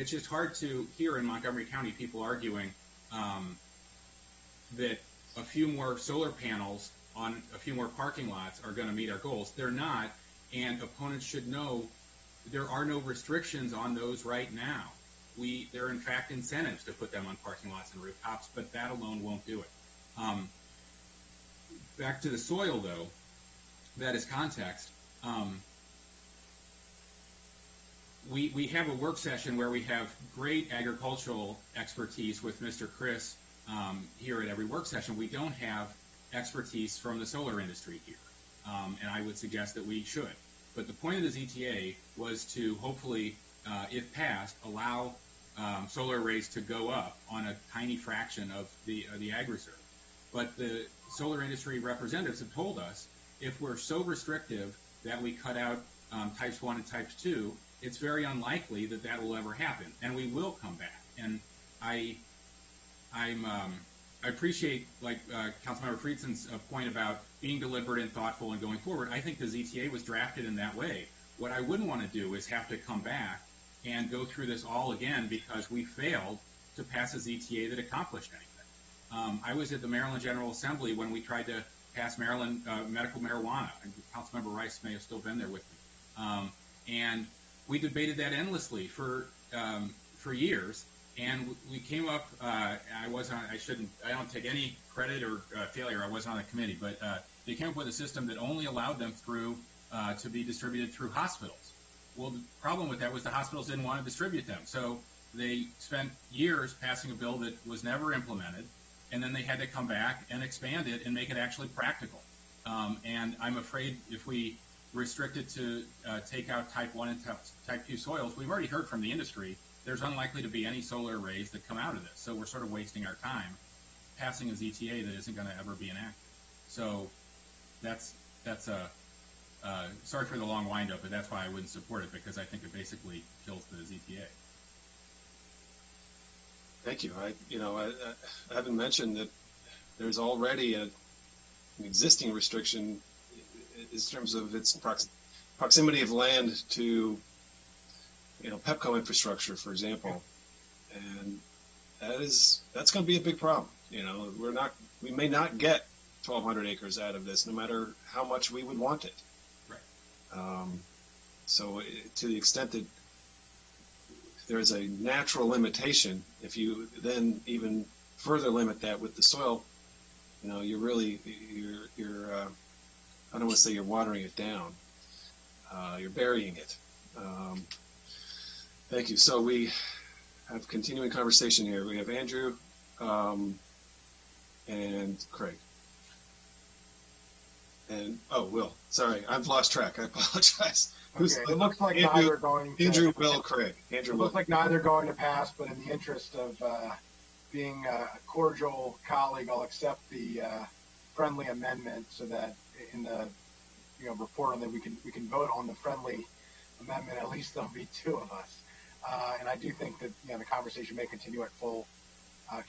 just hard to hear in Montgomery County people arguing that a few more solar panels on a few more parking lots are going to meet our goals. They're not, and opponents should know there are no restrictions on those right now. There are, in fact, incentives to put them on parking lots and rooftops, but that alone won't do it. Back to the soil, though, that is context. We have a work session where we have great agricultural expertise with Mr. Chris here at every work session. We don't have expertise from the solar industry here, and I would suggest that we should. But the point of the ZTA was to hopefully, if passed, allow solar arrays to go up on a tiny fraction of the ag reserve. But the solar industry representatives have told us if we're so restrictive that we cut out types 1 and types 2, it's very unlikely that that will ever happen, and we will come back. And I'm I appreciate, like Councilmember Friedson's point about being deliberate and thoughtful and going forward. I think the ZTA was drafted in that way. What I wouldn't want to do is have to come back and go through this all again because we failed to pass a ZTA that accomplished anything. I was at the Maryland General Assembly when we tried to pass Maryland medical marijuana. And Councilmember Rice may have still been there with me. And we debated that endlessly for years. And we came up. I don't take any credit or failure. I wasn't on the committee, but they came up with a system that only allowed them to be distributed through hospitals. Well, the problem with that was the hospitals didn't want to distribute them, so they spent years passing a bill that was never implemented, and then they had to come back and expand it and make it actually practical. And I'm afraid if we restrict it to take out type 1 and type 2 soils, we've already heard from the industry there's unlikely to be any solar arrays that come out of this. So we're sort of wasting our time passing a ZTA that isn't going to ever be enacted. So that's sorry for the long windup, but that's why I wouldn't support it, because I think it basically kills the ZTA. Thank you. I haven't mentioned that there's already an existing restriction in terms of its proximity of land to PEPCO infrastructure, for example, and that's going to be a big problem. We may not get 1,200 acres out of this, no matter how much we would want it. Right. So to the extent that there's a natural limitation, if you then even further limit that with the soil, you're really I don't want to say you're watering it down. You're burying it. Thank you. So we have continuing conversation here. We have Andrew and Craig. And Will. Sorry, I've lost track. I apologize. Okay. It looks like Andrew, neither going to, Andrew, Will, Craig. Andrew, it looks like neither going to pass, but in the interest of being a cordial colleague, I'll accept the friendly amendment so that in the report on that we can vote on the friendly amendment. At least there'll be two of us. And I do think that the conversation may continue at full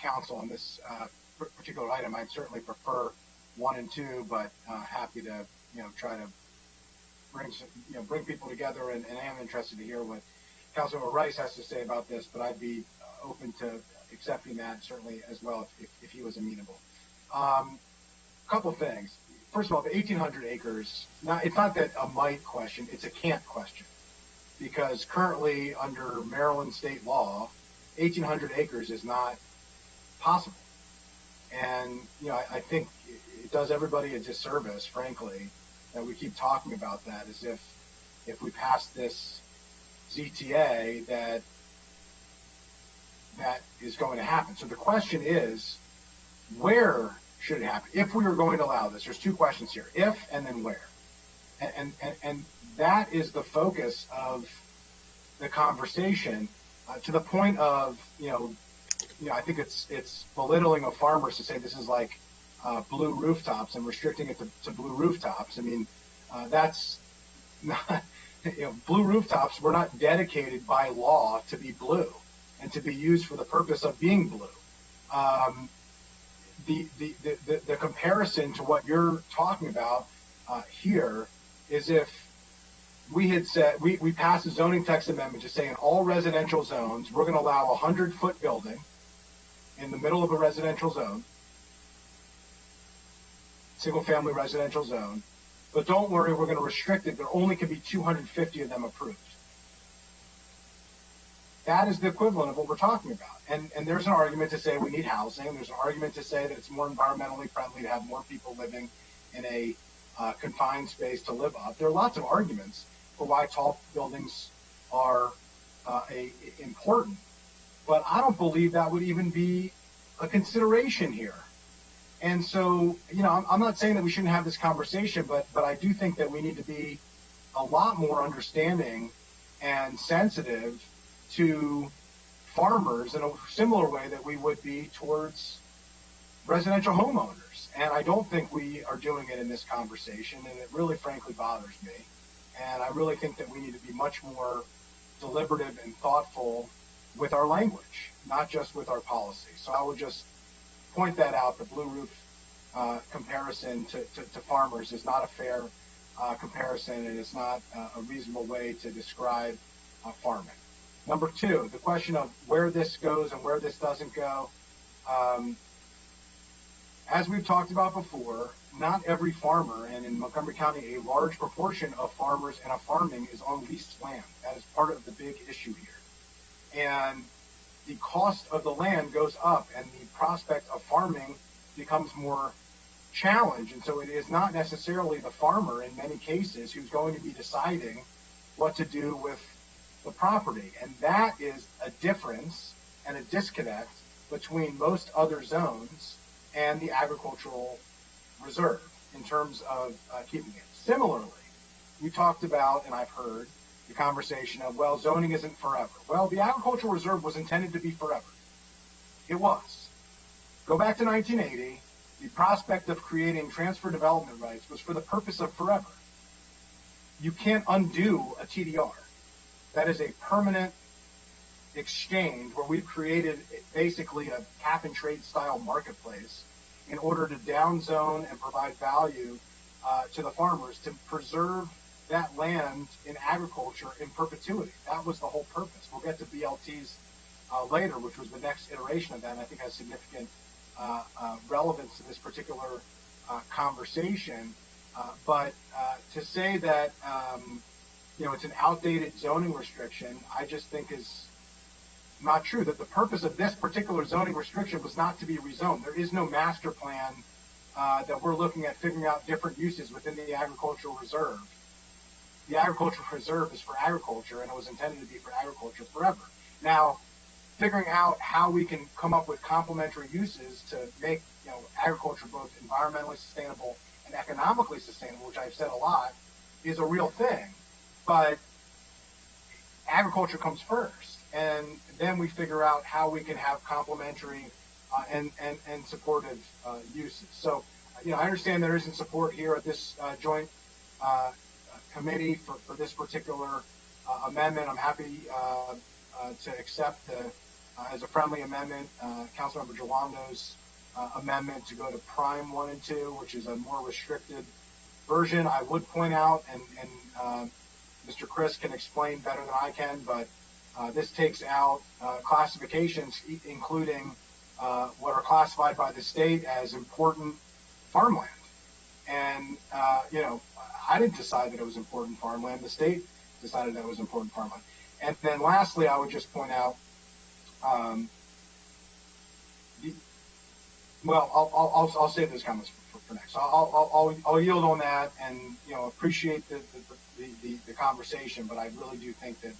council on this particular item. I'd certainly prefer 1 and 2, but happy to try to bring people together, and I am interested to hear what Councilmember Rice has to say about this. But I'd be open to accepting that certainly as well if he was amenable. Couple things. First of all, the 1,800 acres. Now, it's not that a might question; it's a can't question. Because currently, under Maryland state law, 1,800 acres is not possible. And, I think it does everybody a disservice, frankly, that we keep talking about that as if we pass this ZTA that is going to happen. So the question is, where should it happen? If we were going to allow this, there's two questions here: if and then where. And that is the focus of the conversation, to the point of I think it's belittling of farmers to say this is like blue rooftops and restricting it to blue rooftops. I mean, that's not blue rooftops were not dedicated by law to be blue and to be used for the purpose of being blue. The comparison to what you're talking about here is if we had said we passed a zoning text amendment to say in all residential zones we're going to allow a 100-foot building in the middle of a residential zone, single-family residential zone, but don't worry, we're going to restrict it. There only can be 250 of them approved. That is the equivalent of what we're talking about. And there's an argument to say we need housing. There's an argument to say that it's more environmentally friendly to have more people living in a confined space to live up. There are lots of arguments for why tall buildings are important. But I don't believe that would even be a consideration here. And so, I'm not saying that we shouldn't have this conversation, but I do think that we need to be a lot more understanding and sensitive to farmers in a similar way that we would be towards residential homeowners. And I don't think we are doing it in this conversation, and it really frankly bothers me. And I really think that we need to be much more deliberative and thoughtful with our language, not just with our policy. So I would just point that out. The blue roof comparison to farmers is not a fair comparison, and it's not a reasonable way to describe farming. Number two, the question of where this goes and where this doesn't go. As we've talked about before, not every farmer, and in Montgomery County, a large proportion of farmers and of farming is on leased land. That is part of the big issue here. And the cost of the land goes up, and the prospect of farming becomes more challenged. And so it is not necessarily the farmer, in many cases, who's going to be deciding what to do with the property. And that is a difference and a disconnect between most other zones and the agricultural reserve in terms of keeping it. Similarly, we talked about, and I've heard, the conversation of, well, zoning isn't forever. Well, the agricultural reserve was intended to be forever. It was. Go back to 1980, the prospect of creating transfer development rights was for the purpose of forever. You can't undo a TDR. That is a permanent exchange where we've created basically a cap and trade style marketplace in order to downzone and provide value to the farmers to preserve that land in agriculture in perpetuity. That was the whole purpose. We'll get to BLTs later, which was the next iteration of that, and I think has significant relevance to this particular conversation. But to say that it's an outdated zoning restriction, I just think is not true. That the purpose of this particular zoning restriction was not to be rezoned. There is no master plan that we're looking at figuring out different uses within the agricultural reserve. The agricultural reserve is for agriculture, and it was intended to be for agriculture forever. Now, figuring out how we can come up with complementary uses to make agriculture both environmentally sustainable and economically sustainable, which I've said a lot, is a real thing. But agriculture comes first, and then we figure out how we can have complementary and supportive uses. So, I understand there isn't support here at this joint committee for this particular amendment. I'm happy to accept as a friendly amendment Councilmember Giovando's amendment to go to prime 1 and 2, which is a more restricted version. I would point out, and Mr. Chris can explain better than I can, but this takes out classifications, including what are classified by the state as important farmland. And, I didn't decide that it was important farmland. The state decided that it was important farmland. And then lastly, I would just point out, I'll save those comments for next. So I'll yield on that, and appreciate the conversation, but I really do think that.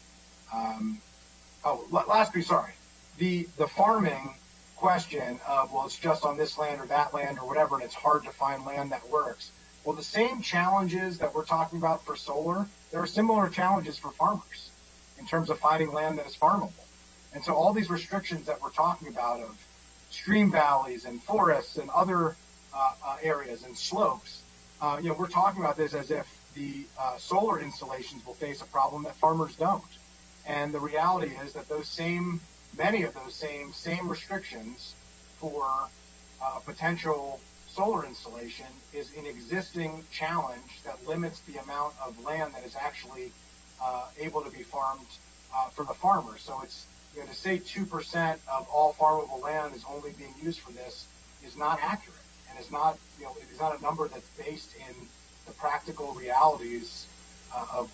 The farming question of, well, it's just on this land or that land or whatever, and it's hard to find land that works. Well, the same challenges that we're talking about for solar, there are similar challenges for farmers in terms of finding land that is farmable. And so all these restrictions that we're talking about of stream valleys and forests and other areas and slopes, we're talking about this as if the solar installations will face a problem that farmers don't. And the reality is that many of those same restrictions for a potential solar installation is an existing challenge that limits the amount of land that is actually able to be farmed for the farmer. So it's, to say 2% of all farmable land is only being used for this is not accurate, and it's not, it is not a number that's based in the practical realities of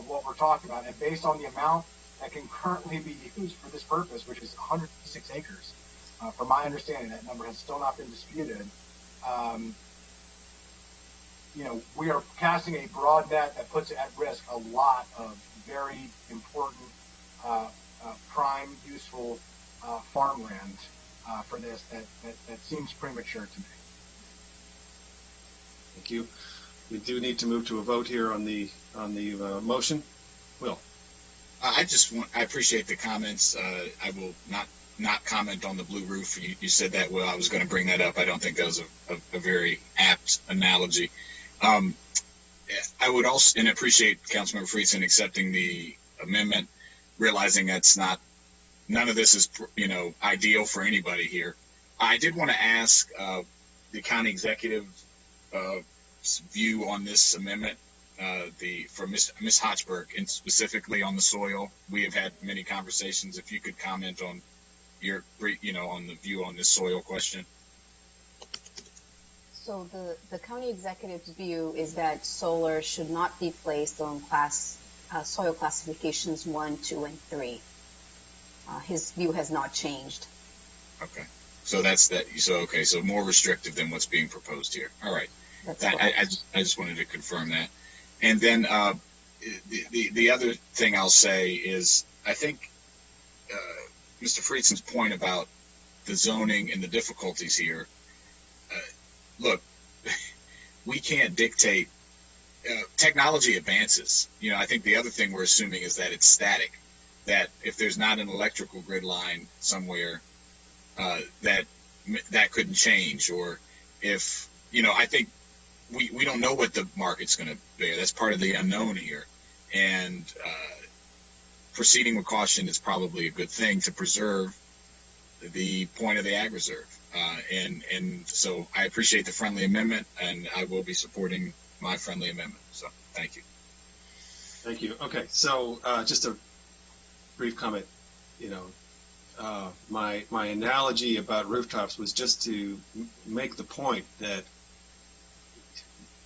what we're talking about, and based on the amount that can currently be used for this purpose, which is 106 acres. From my understanding, that number has still not been disputed. We are casting a broad net that puts at risk a lot of very important prime, useful farmland for this that seems premature to me. Thank you. We do need to move to a vote here on the motion. Will. I appreciate the comments. I will not comment on the blue roof. You said that, Will. I was going to bring that up. I don't think that was a very apt analogy. I would also, and appreciate Councilmember Friesen accepting the amendment, realizing none of this is, ideal for anybody here. I did want to ask the county executive view on this amendment. For Ms. Hochberg, and specifically on the soil, we have had many conversations. If you could comment on your, on the view on this soil question. So the county executive's view is that solar should not be placed on soil classifications 1, 2, and 3. His view has not changed. Okay, so that's that. So so more restrictive than what's being proposed here. All right, I just wanted to confirm that. And then the other thing I'll say is I think Mr. Friedson's point about the zoning and the difficulties here. Look, we can't dictate. Technology advances. I think the other thing we're assuming is that it's static. That if there's not an electrical grid line somewhere, that couldn't change. Or if I think we don't know what the market's going to bear. That's part of the unknown here. And proceeding with caution is probably a good thing to preserve the point of the ag reserve. And so I appreciate the friendly amendment, and I will be supporting my friendly amendment. So thank you. Thank you. Okay, so just a brief comment. My analogy about rooftops was just to make the point that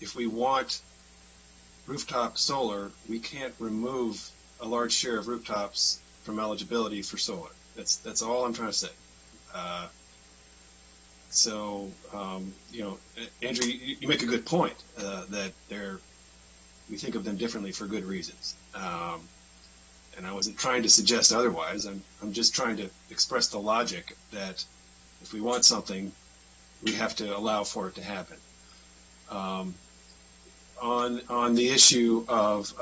if we want rooftop solar, we can't remove a large share of rooftops from eligibility for solar. That's all I'm trying to say. Andrew, you make a good point that we think of them differently for good reasons. And I wasn't trying to suggest otherwise. I'm just trying to express the logic that if we want something, we have to allow for it to happen. On the issue of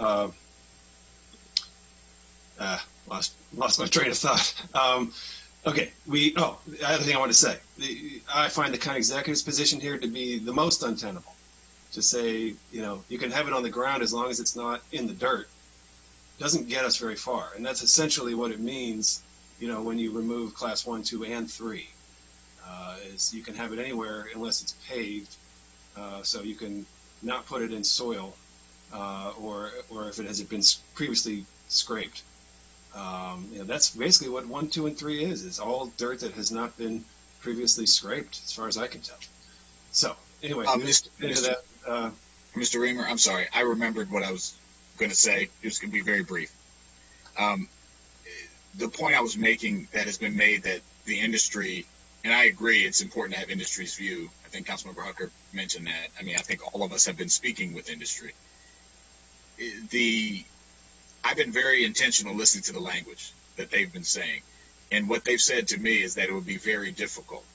lost my train of thought. Okay, the other thing I want to say, I find the county executive's position here to be the most untenable. To say, you can have it on the ground as long as it's not in the dirt, doesn't get us very far. And that's essentially what it means, when you remove class 1, 2, and 3. Is you can have it anywhere unless it's paved, so you can not put it in soil, or if it has been previously scraped. That's basically what 1, 2, and 3 is. It's all dirt that has not been previously scraped, as far as I can tell. So, anyway, Mr. Reamer, I'm sorry. I remembered what I was going to say. It was going to be very brief. The point I was making that has been made that the industry, and I agree, it's important to have industry's view. I think Councilmember Hucker mentioned that. I mean, I think all of us have been speaking with industry. I've been very intentional listening to the language that they've been saying. And what they've said to me is that it would be very difficult.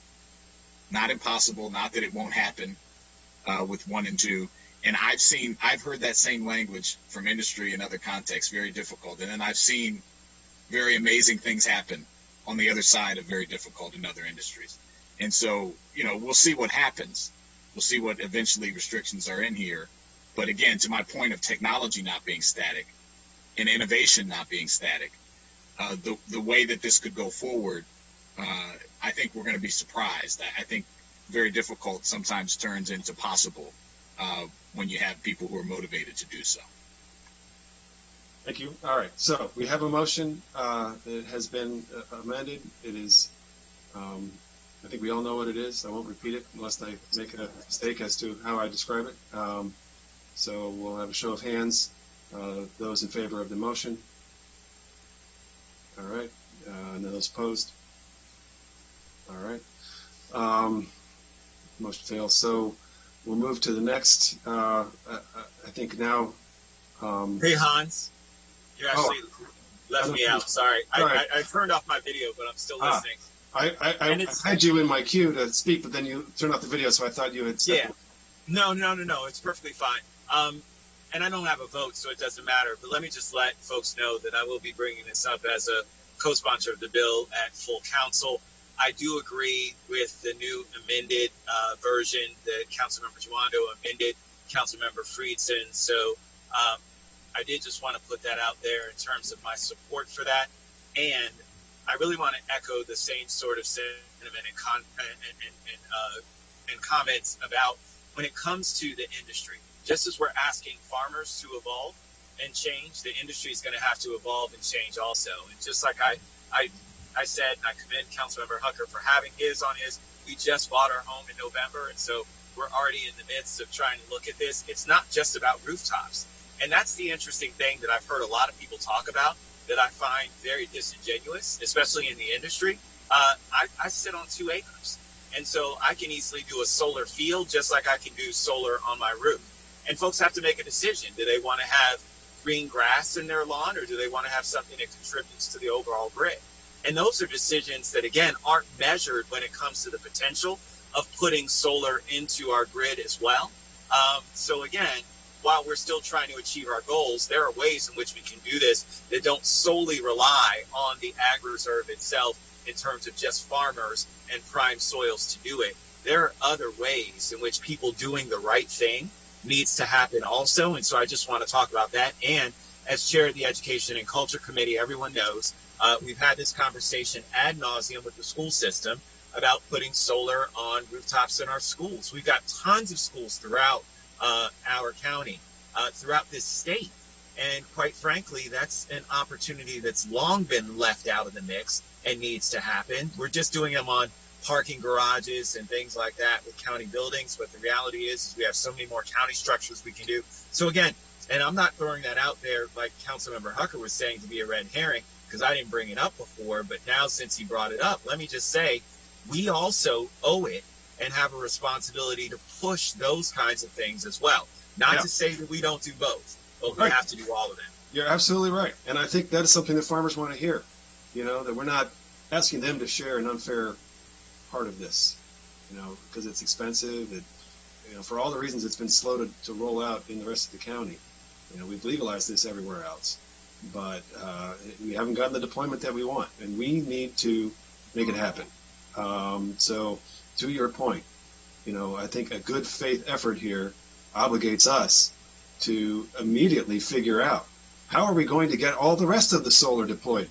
Not impossible, not that it won't happen with 1 and 2. And I've heard that same language from industry in other contexts, very difficult. And then I've seen very amazing things happen on the other side of very difficult in other industries. And so, we'll see what happens. We'll see what eventually restrictions are in here. But again, to my point of technology not being static and innovation not being static, the way that this could go forward, I think we're going to be surprised. I think very difficult sometimes turns into possible when you have people who are motivated to do so. Thank you. All right. So we have a motion that has been amended. It is, I think we all know what it is. I won't repeat it unless I make a mistake as to how I describe it. So we'll have a show of hands. Those in favor of the motion. All right. And those opposed. All right. Motion fails. So we'll move to the next. I think now. Hey, Hans. You actually left me out. Sorry. I turned off my video, but I'm still listening. I had you in my queue to speak, but then you turned off the video, so I thought you had stepped. Yeah. No. It's perfectly fine. And I don't have a vote, so it doesn't matter. But let me just let folks know that I will be bringing this up as a co-sponsor of the bill at full council. I do agree with the new amended version that Councilmember Juando amended, Councilmember Friedson. So I did just want to put that out there in terms of my support for that. And I really want to echo the same sort of sentiment and comments about when it comes to the industry. Just as we're asking farmers to evolve and change, the industry is going to have to evolve and change also. And just like I said, and I commend Councilmember Hucker for having his on his. We just bought our home in November, and so we're already in the midst of trying to look at this. It's not just about rooftops. And that's the interesting thing that I've heard a lot of people talk about that I find very disingenuous, especially in the industry. I sit on 2 acres. And so I can easily do a solar field just like I can do solar on my roof. And folks have to make a decision. Do they want to have green grass in their lawn, or do they want to have something that contributes to the overall grid? And those are decisions that, again, aren't measured when it comes to the potential of putting solar into our grid as well. So again, while we're still trying to achieve our goals, there are ways in which we can do this that don't solely rely on the agri-reserve itself in terms of just farmers and prime soils to do it. There are other ways in which people doing the right thing needs to happen also. And so I just want to talk about that. And as chair of the Education and Culture Committee, everyone knows we've had this conversation ad nauseum with the school system about putting solar on rooftops in our schools. We've got tons of schools throughout our county, throughout this state. And quite frankly, that's an opportunity that's long been left out of the mix and needs to happen. We're just doing them on parking garages and things like that with county buildings. But the reality is we have so many more county structures we can do. So again, and I'm not throwing that out there like Councilmember Hucker was saying to be a red herring, because I didn't bring it up before. But now since he brought it up, let me just say we also owe it and have a responsibility to push those kinds of things as well. Not to say that we don't do both, but we have to do all of them. You're absolutely right. And I think that is something that farmers want to hear, you know, that we're not asking them to share an unfair part of this, you know, because it's expensive. It, you know, for all the reasons it's been slow to roll out in the rest of the county. You know, we've legalized this everywhere else, but we haven't gotten the deployment that we want, and we need to make it happen. So to your point, you know, I think a good faith effort here obligates us to immediately figure out how are we going to get all the rest of the solar deployed.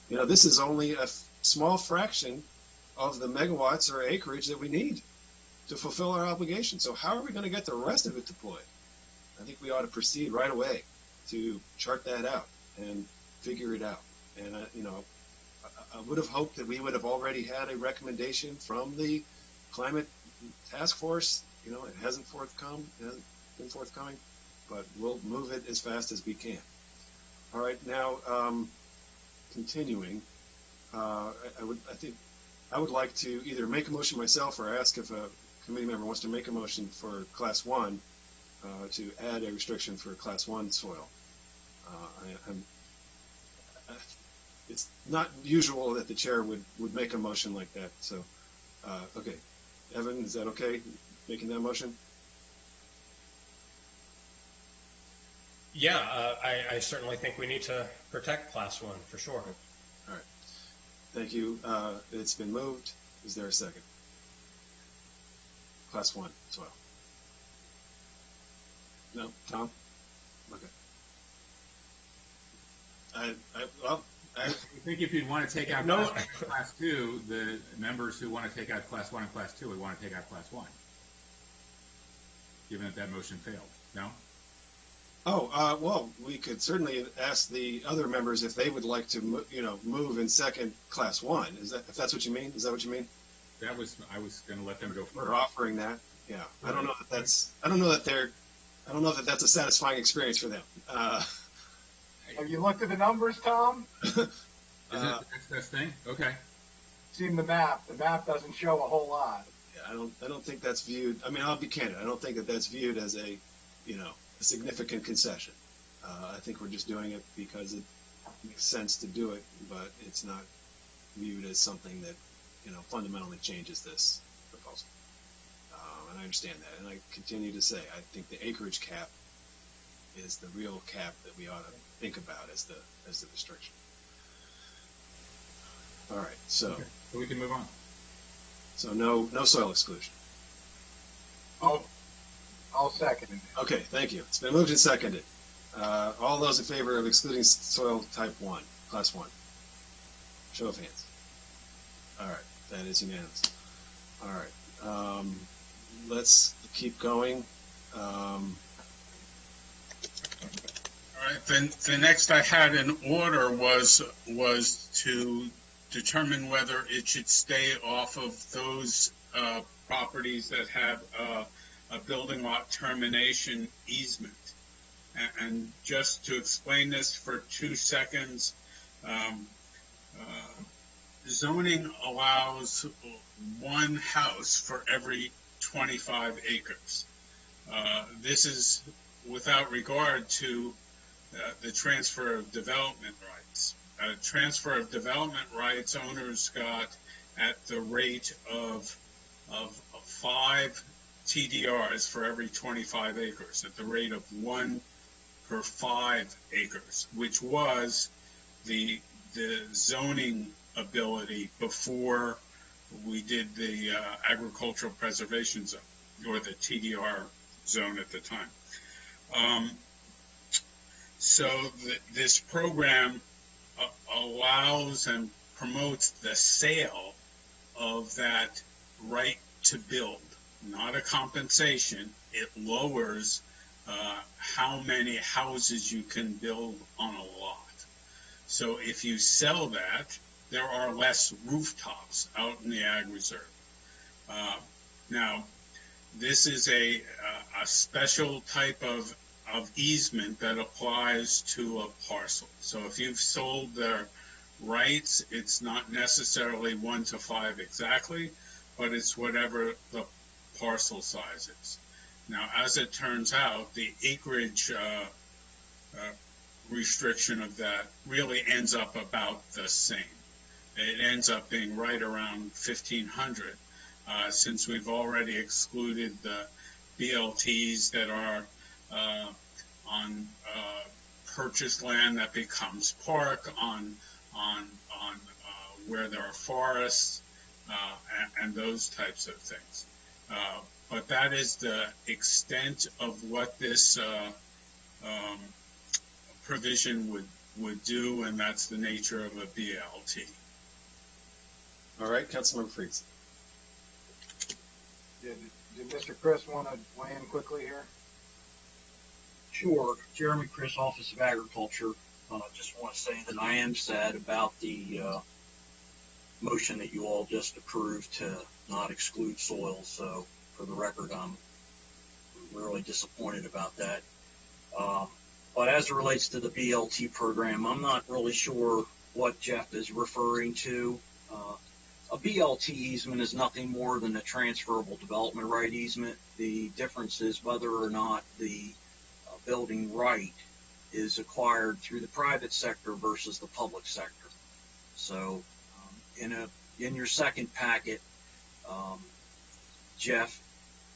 You know, this is only a small fraction of the megawatts or acreage that we need to fulfill our obligation. So how are we going to get the rest of it deployed? I think we ought to proceed right away to chart that out and figure it out. And, you know, I would have hoped that we would have already had a recommendation from the climate task force. You know, it hasn't been forthcoming, but we'll move it as fast as we can. All right, now continuing, I would like to either make a motion myself or ask if a committee member wants to make a motion for Class 1 to add a restriction for Class 1 soil. It's not usual that the chair would make a motion like that. So, okay. Evan, is that okay, making that motion? Yeah, I certainly think we need to protect Class 1 for sure. All right. Thank you. It's been moved. Is there a second? Class 1 soil. No? Tom? Okay. I think if you'd want to take out class 2, the members who want to take out Class 1 and Class 2 would want to take out Class 1, given that motion failed. No? Oh, well, we could certainly ask the other members if they would like to, move and second Class 1. If that's what you mean? Is that what you mean? I was going to let them go first. We're offering that. Yeah. I don't know that that's a satisfying experience for them. Have you looked at the numbers, Tom? Is it the next best thing? Okay. Seen the map. The map doesn't show a whole lot. Yeah, I don't think that's viewed. I mean, I'll be candid. I don't think that that's viewed as a significant concession. I think we're just doing it because it makes sense to do it, but it's not viewed as something that, fundamentally changes this proposal. And I understand that. And I continue to say, I think the acreage cap is the real cap that we ought to think about as the restriction. All right, so we can move on. So no soil exclusion. I'll second it. Okay, thank you. It's been moved and seconded. All those in favor of excluding soil type 1, Class 1? Show of hands. All right, that is unanimous. All right, let's keep going. All right. Then the next I had in order was to determine whether it should stay off of those properties that have a building lot termination easement. And just to explain this for 2 seconds, zoning allows one house for every 25 acres. This is without regard to the transfer of development rights. Transfer of development rights owners got at the rate of 5 TDRs for every 25 acres, at the rate of 1 per 5 acres, which was the zoning ability before we did the agricultural preservation zone, or the TDR zone at the time. So this program allows and promotes the sale of that right to build, not a compensation. It lowers how many houses you can build on a lot. So if you sell that, there are less rooftops out in the ag reserve. Now, this is a special type of easement that applies to a parcel. So if you've sold their rights, it's not necessarily 1 to 5 exactly, but it's whatever the parcel size is. Now, as it turns out, the acreage restriction of that really ends up about the same. It ends up being right around 1,500, since we've already excluded the BLTs that are on purchased land that becomes park, on where there are forests, and those types of things. But that is the extent of what this provision would do, and that's the nature of a BLT. All right, Councilmember Freaks. Did Mr. Chris want to weigh in quickly here? Sure. Jeremy Chris, Office of Agriculture. Just want to say that I am sad about the motion that you all just approved to not exclude soils. So, for the record, I'm really disappointed about that. But as it relates to the BLT program, I'm not really sure what Jeff is referring to. A BLT easement is nothing more than a transferable development right easement. The difference is whether or not the building right is acquired through the private sector versus the public sector. So in your second packet, Jeff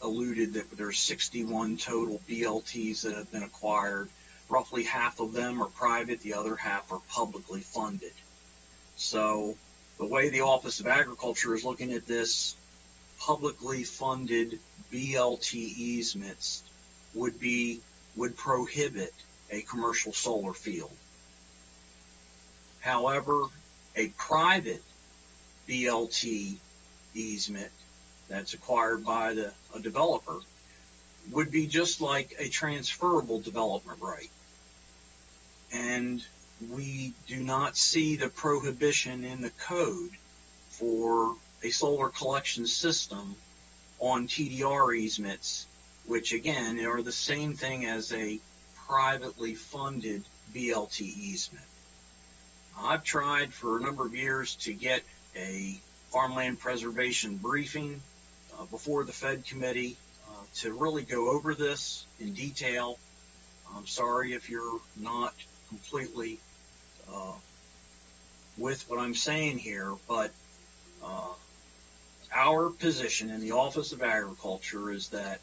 alluded that there's 61 total BLTs that have been acquired. Roughly half of them are private, the other half are publicly funded. So the way the Office of Agriculture is looking at this, publicly funded BLT easements would prohibit a commercial solar field. However, a private BLT easement that's acquired by a developer would be just like a transferable development right. And we do not see the prohibition in the code for a solar collection system on TDR easements, which again are the same thing as a privately funded BLT easement. I've tried for a number of years to get a farmland preservation briefing before the PHED committee to really go over this in detail. I'm sorry if you're not completely with what I'm saying here, but our position in the Office of Agriculture is that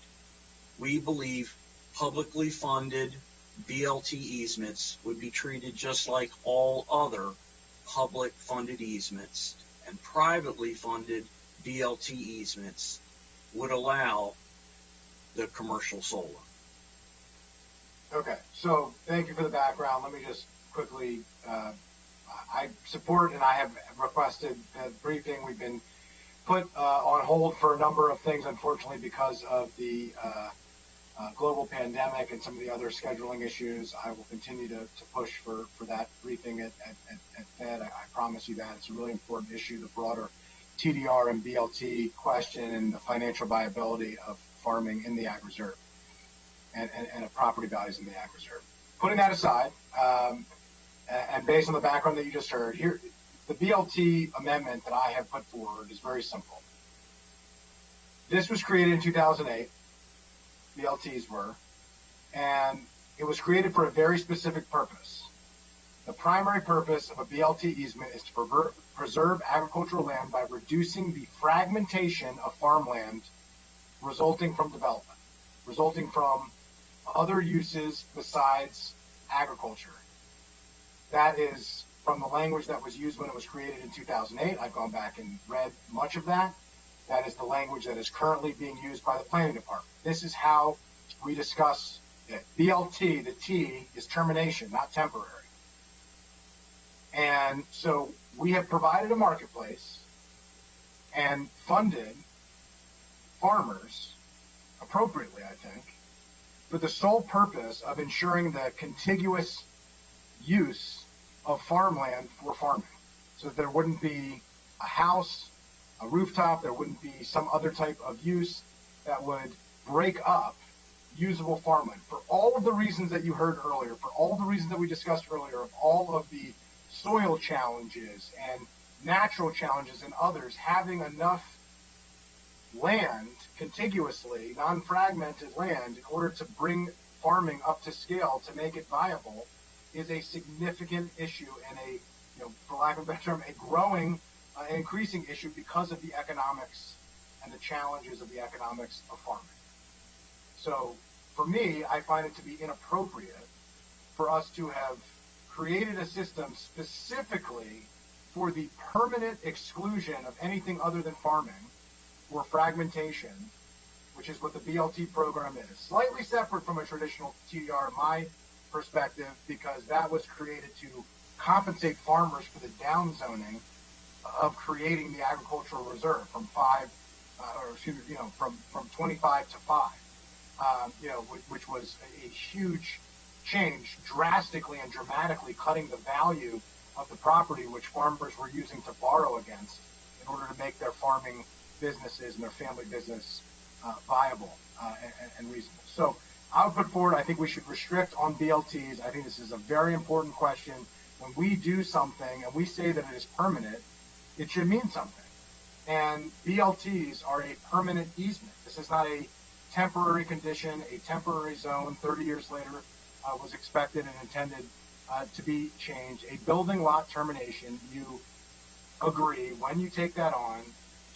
we believe publicly funded BLT easements would be treated just like all other public funded easements, and privately funded BLT easements would allow the commercial solar. Okay, so thank you for the background. Let me just quickly I support and I have requested a briefing. We've been put on hold for a number of things, unfortunately, because of the global pandemic and some of the other scheduling issues. I will continue to push for that briefing at PHED. I promise you that. It's a really important issue, the broader TDR and BLT question and the financial viability of farming in the ag reserve and of property values in the ag reserve. Putting that aside, and based on the background that you just heard, here, the BLT amendment that I have put forward is very simple. This was created in 2008, BLTs were, and it was created for a very specific purpose. The primary purpose of a BLT easement is to preserve agricultural land by reducing the fragmentation of farmland resulting from development, resulting from other uses besides agriculture. That is from the language that was used when it was created in 2008. I've gone back and read much of that. That is the language that is currently being used by the planning department. This is how we discuss it. BLT, the T is termination, not temporary. And so we have provided a marketplace and funded farmers appropriately, I think, for the sole purpose of ensuring the contiguous use of farmland for farming. So that there wouldn't be a house, a rooftop, there wouldn't be some other type of use that would break up usable farmland. For all of the reasons that you heard earlier, for all the reasons that we discussed earlier, of all of the soil challenges and natural challenges and others, having enough land contiguously, non-fragmented land, in order to bring farming up to scale to make it viable is a significant issue and a, for lack of a better term, a growing, increasing issue because of the economics and the challenges of the economics of farming. So for me, I find it to be inappropriate for us to have created a system specifically for the permanent exclusion of anything other than farming or fragmentation, which is what the BLT program is. Slightly separate from a traditional TDR in my perspective, because that was created to compensate farmers for the downzoning of creating the agricultural reserve from 25 to 5, which was a huge change, drastically and dramatically cutting the value of the property which farmers were using to borrow against in order to make their farming businesses and their family business viable and reasonable. So I would put forward, I think we should restrict on BLTs. I think this is a very important question. When we do something and we say that it is permanent, it should mean something. And BLTs are a permanent easement. This is not a temporary condition, a temporary zone 30 years later was expected and intended to be changed. A building lot termination, you agree when you take that on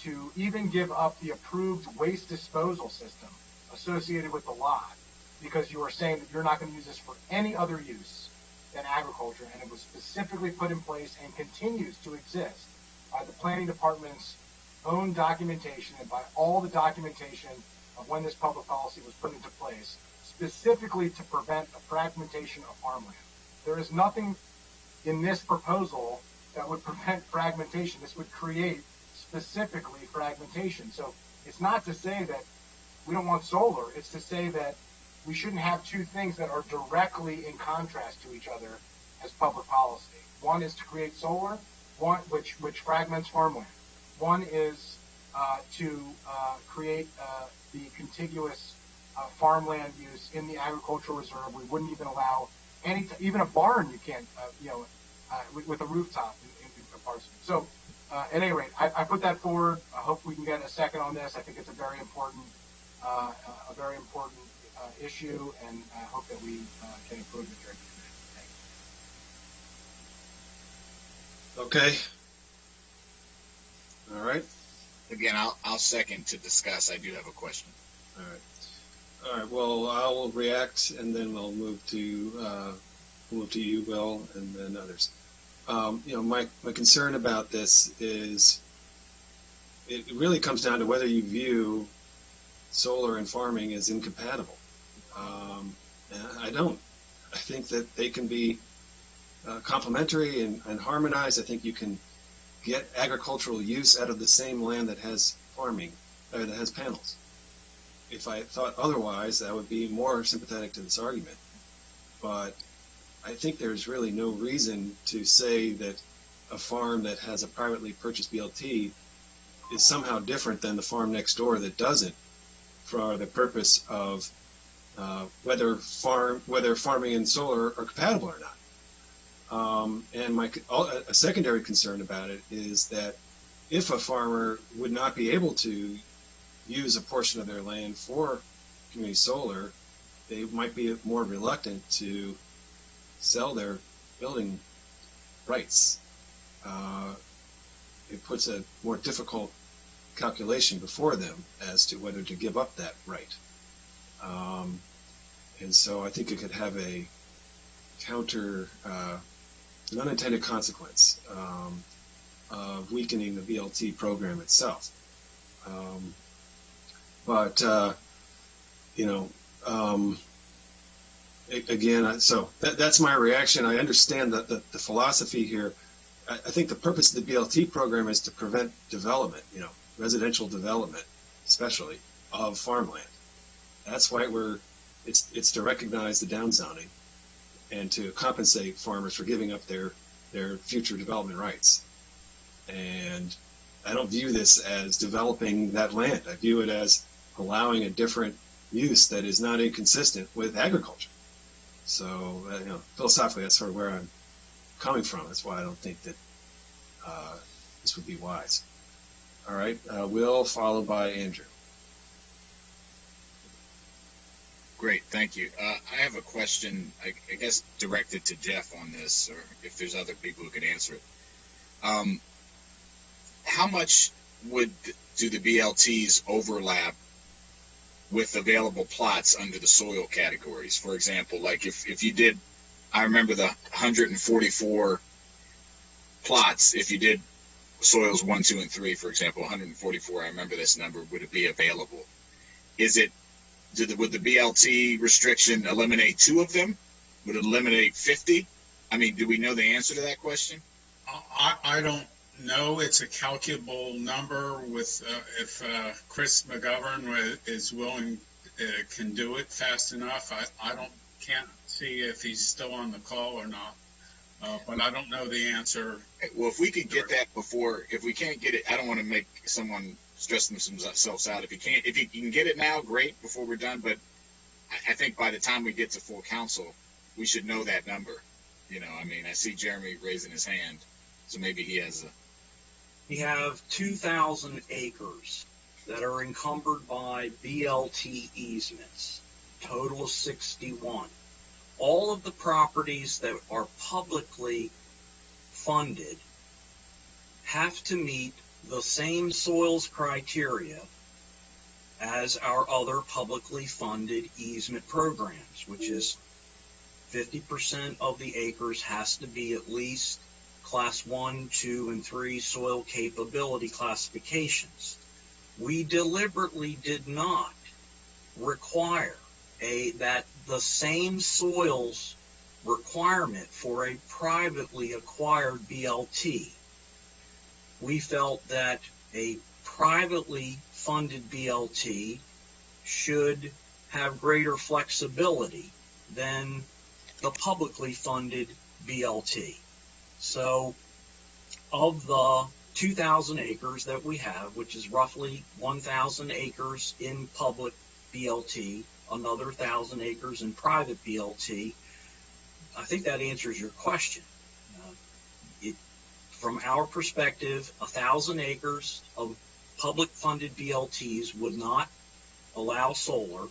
to even give up the approved waste disposal system associated with the lot, because you are saying that you're not going to use this for any other use than agriculture, and it was specifically put in place and continues to exist by the planning department's own documentation and by all the documentation of when this public policy was put into place, specifically to prevent the fragmentation of farmland. There is nothing in this proposal that would prevent fragmentation. This would create specifically fragmentation. So it's not to say that we don't want solar. It's to say that we shouldn't have two things that are directly in contrast to each other as public policy. One is to create solar, which fragments farmland. One is to create the contiguous farmland use in the agricultural reserve. We wouldn't even allow even a barn you can't, with a rooftop in parts of it. So at any rate, I put that forward. I hope we can get a second on this. I think it's a very important issue, and I hope that we can improve it during the debate. Okay. All right. Again, I'll second to discuss. I do have a question. All right. All right. Well, I will react, and then we'll move to you, Bill, and then others. My concern about this is it really comes down to whether you view solar and farming as incompatible. I don't. I think that they can be complementary and harmonized. I think you can get agricultural use out of the same land that has farming, that has panels. If I thought otherwise, I would be more sympathetic to this argument. But I think there's really no reason to say that a farm that has a privately purchased BLT is somehow different than the farm next door that doesn't, for the purpose of whether farming and solar are compatible or not. And a secondary concern about it is that if a farmer would not be able to use a portion of their land for community solar, they might be more reluctant to sell their building rights. It puts a more difficult calculation before them as to whether to give up that right. And so I think it could have an unintended consequence of weakening the BLT program itself. Again, so that's my reaction. I understand that the philosophy here. I think the purpose of the BLT program is to prevent development, residential development, especially of farmland. That's why it's to recognize the downzoning and to compensate farmers for giving up their future development rights. And I don't view this as developing that land. I view it as allowing a different use that is not inconsistent with agriculture. So, philosophically, that's sort of where I'm coming from. That's why I don't think that this would be wise. All right, Will, followed by Andrew. Great, thank you. I have a question, I guess, directed to Jeff on this, or if there's other people who could answer it. How much do the BLTs overlap with available plots under the soil categories? For example, like if you did, I remember the 144 plots, if you did soils 1, 2, and 3, for example, 144, I remember this number, would it be available? Would the BLT restriction eliminate 2 of them? Would it eliminate 50? I mean, do we know the answer to that question? I don't know. It's a calculable number. With if Chris McGovern is willing, can do it fast enough. I can't see if he's still on the call or not. But I don't know the answer. Well, if we could get that before, if we can't get it, I don't want to make someone stress themselves out. If you can get it now, great, before we're done. But I think by the time we get to full council, we should know that number. I see Jeremy raising his hand, so maybe he has We have 2,000 acres that are encumbered by BLT easements, total of 61. All of the properties that are publicly funded have to meet the same soils criteria as our other publicly funded easement programs, which is 50% of the acres has to be at least Class 1, 2, and 3 soil capability classifications. We deliberately did not require that the same soils requirement for a privately acquired BLT. We felt that a privately funded BLT should have greater flexibility than the publicly funded BLT. So of the 2,000 acres that we have, which is roughly 1,000 acres in public BLT, another 1,000 acres in private BLT, I think that answers your question. From our perspective, 1,000 acres of public funded BLTs would not allow solar,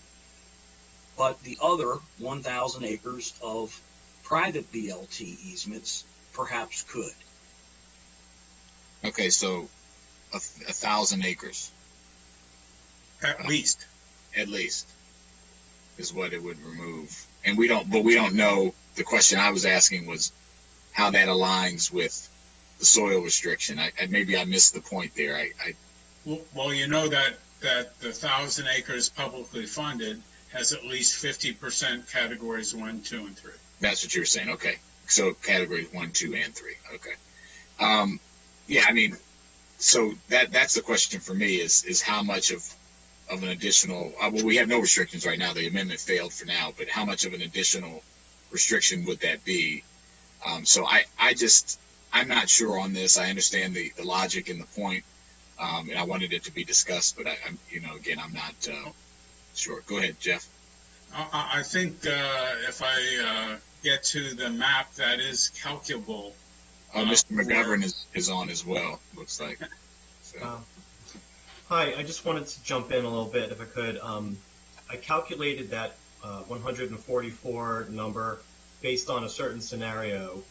but the other 1,000 acres of private BLT easements perhaps could. Okay, so 1,000 acres. At least is what it would remove. And we don't know. The question I was asking was how that aligns with the soil restriction. Maybe I missed the point there. Well, you know that the 1,000 acres publicly funded has at least 50% categories 1, 2, and 3. That's what you were saying. Okay. So categories 1, 2, and 3. Okay. Yeah, I mean, so that's the question for me is how much of an additional, well, we have no restrictions right now. The amendment failed for now, but how much of an additional restriction would that be? So I'm not sure on this. I understand the logic and the point, and I wanted it to be discussed, but I'm not sure. Go ahead, Jeff. I think if I get to the map that is calculable. Mr. McGovern is on as well, looks like. So. Hi, I just wanted to jump in a little bit if I could. I calculated that 144 number based on a certain scenario,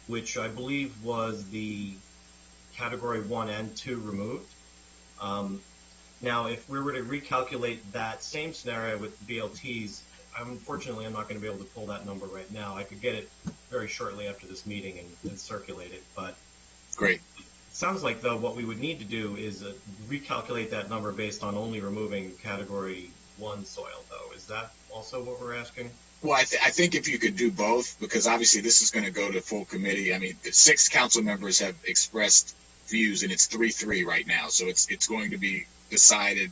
which I believe was the category 1 and 2 removed. Now, if we were to recalculate that same scenario with BLTs, unfortunately, I'm not going to be able to pull that number right now. I could get it very shortly after this meeting and circulate it. But great. It sounds like, though, what we would need to do is recalculate that number based on only removing category 1 soil, though. Is that also what we're asking? Well, I think if you could do both, because obviously this is going to go to full committee. I mean, the 6 council members have expressed views, and it's 3-3 right now. So it's going to be decided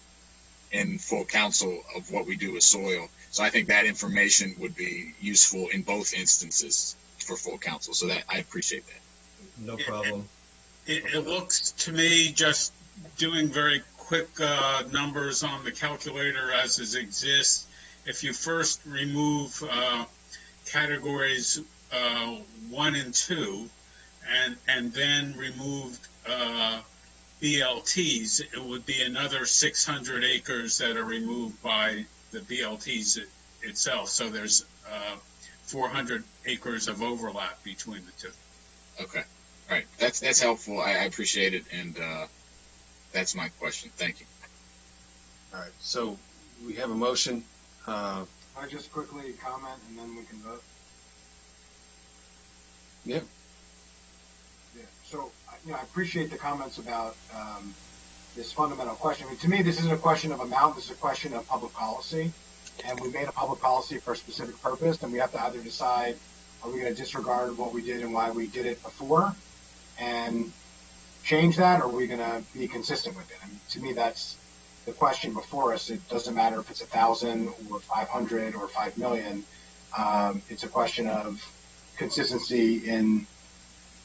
in full council of what we do with soil. So I think that information would be useful in both instances for full council. So that I appreciate that. No problem. It looks to me, just doing very quick numbers on the calculator as it exists, if you first remove categories 1 and 2 and then removed BLTs, it would be another 600 acres that are removed by the BLTs itself. So there's 400 acres of overlap between the two. Okay. All right. That's helpful. I appreciate it. And that's my question. Thank you. All right. So we have a motion. Can I just quickly comment and then we can vote? Yeah. Yeah. So, I appreciate the comments about this fundamental question. I mean, to me, this isn't a question of amount. This is a question of public policy. And we made a public policy for a specific purpose, and we have to either decide, are we going to disregard what we did and why we did it before and change that, or are we going to be consistent with it? And to me, that's the question before us. It doesn't matter if it's 1,000 or 500 or 5 million. It's a question of consistency in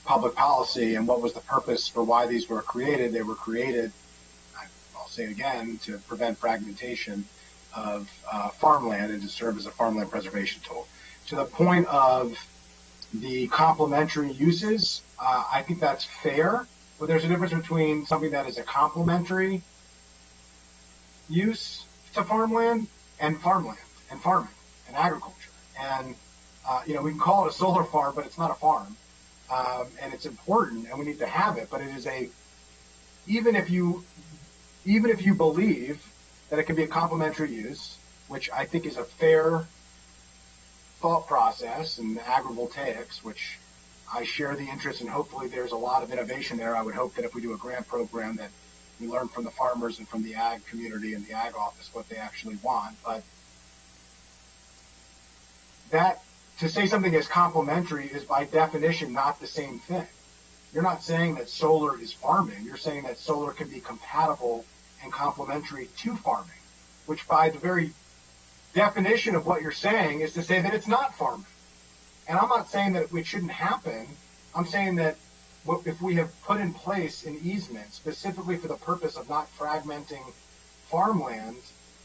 public policy and what was the purpose for why these were created. They were created, I'll say it again, to prevent fragmentation of farmland and to serve as a farmland preservation tool. To the point of the complementary uses, I think that's fair, but there's a difference between something that is a complementary use to farmland and farming and agriculture. And, we can call it a solar farm, but it's not a farm. And it's important and we need to have it, but it is even if you believe that it can be a complementary use, which I think is a fair thought process, and agrivoltaics, which I share the interest in. Hopefully there's a lot of innovation there. I would hope that if we do a grant program that we learn from the farmers and from the ag community and the ag office what they actually want. But that, to say something is complementary is by definition not the same thing. You're not saying that solar is farming. You're saying that solar can be compatible and complementary to farming, which by the very definition of what you're saying is to say that it's not farming. And I'm not saying that it shouldn't happen. I'm saying that if we have put in place an easement specifically for the purpose of not fragmenting farmland,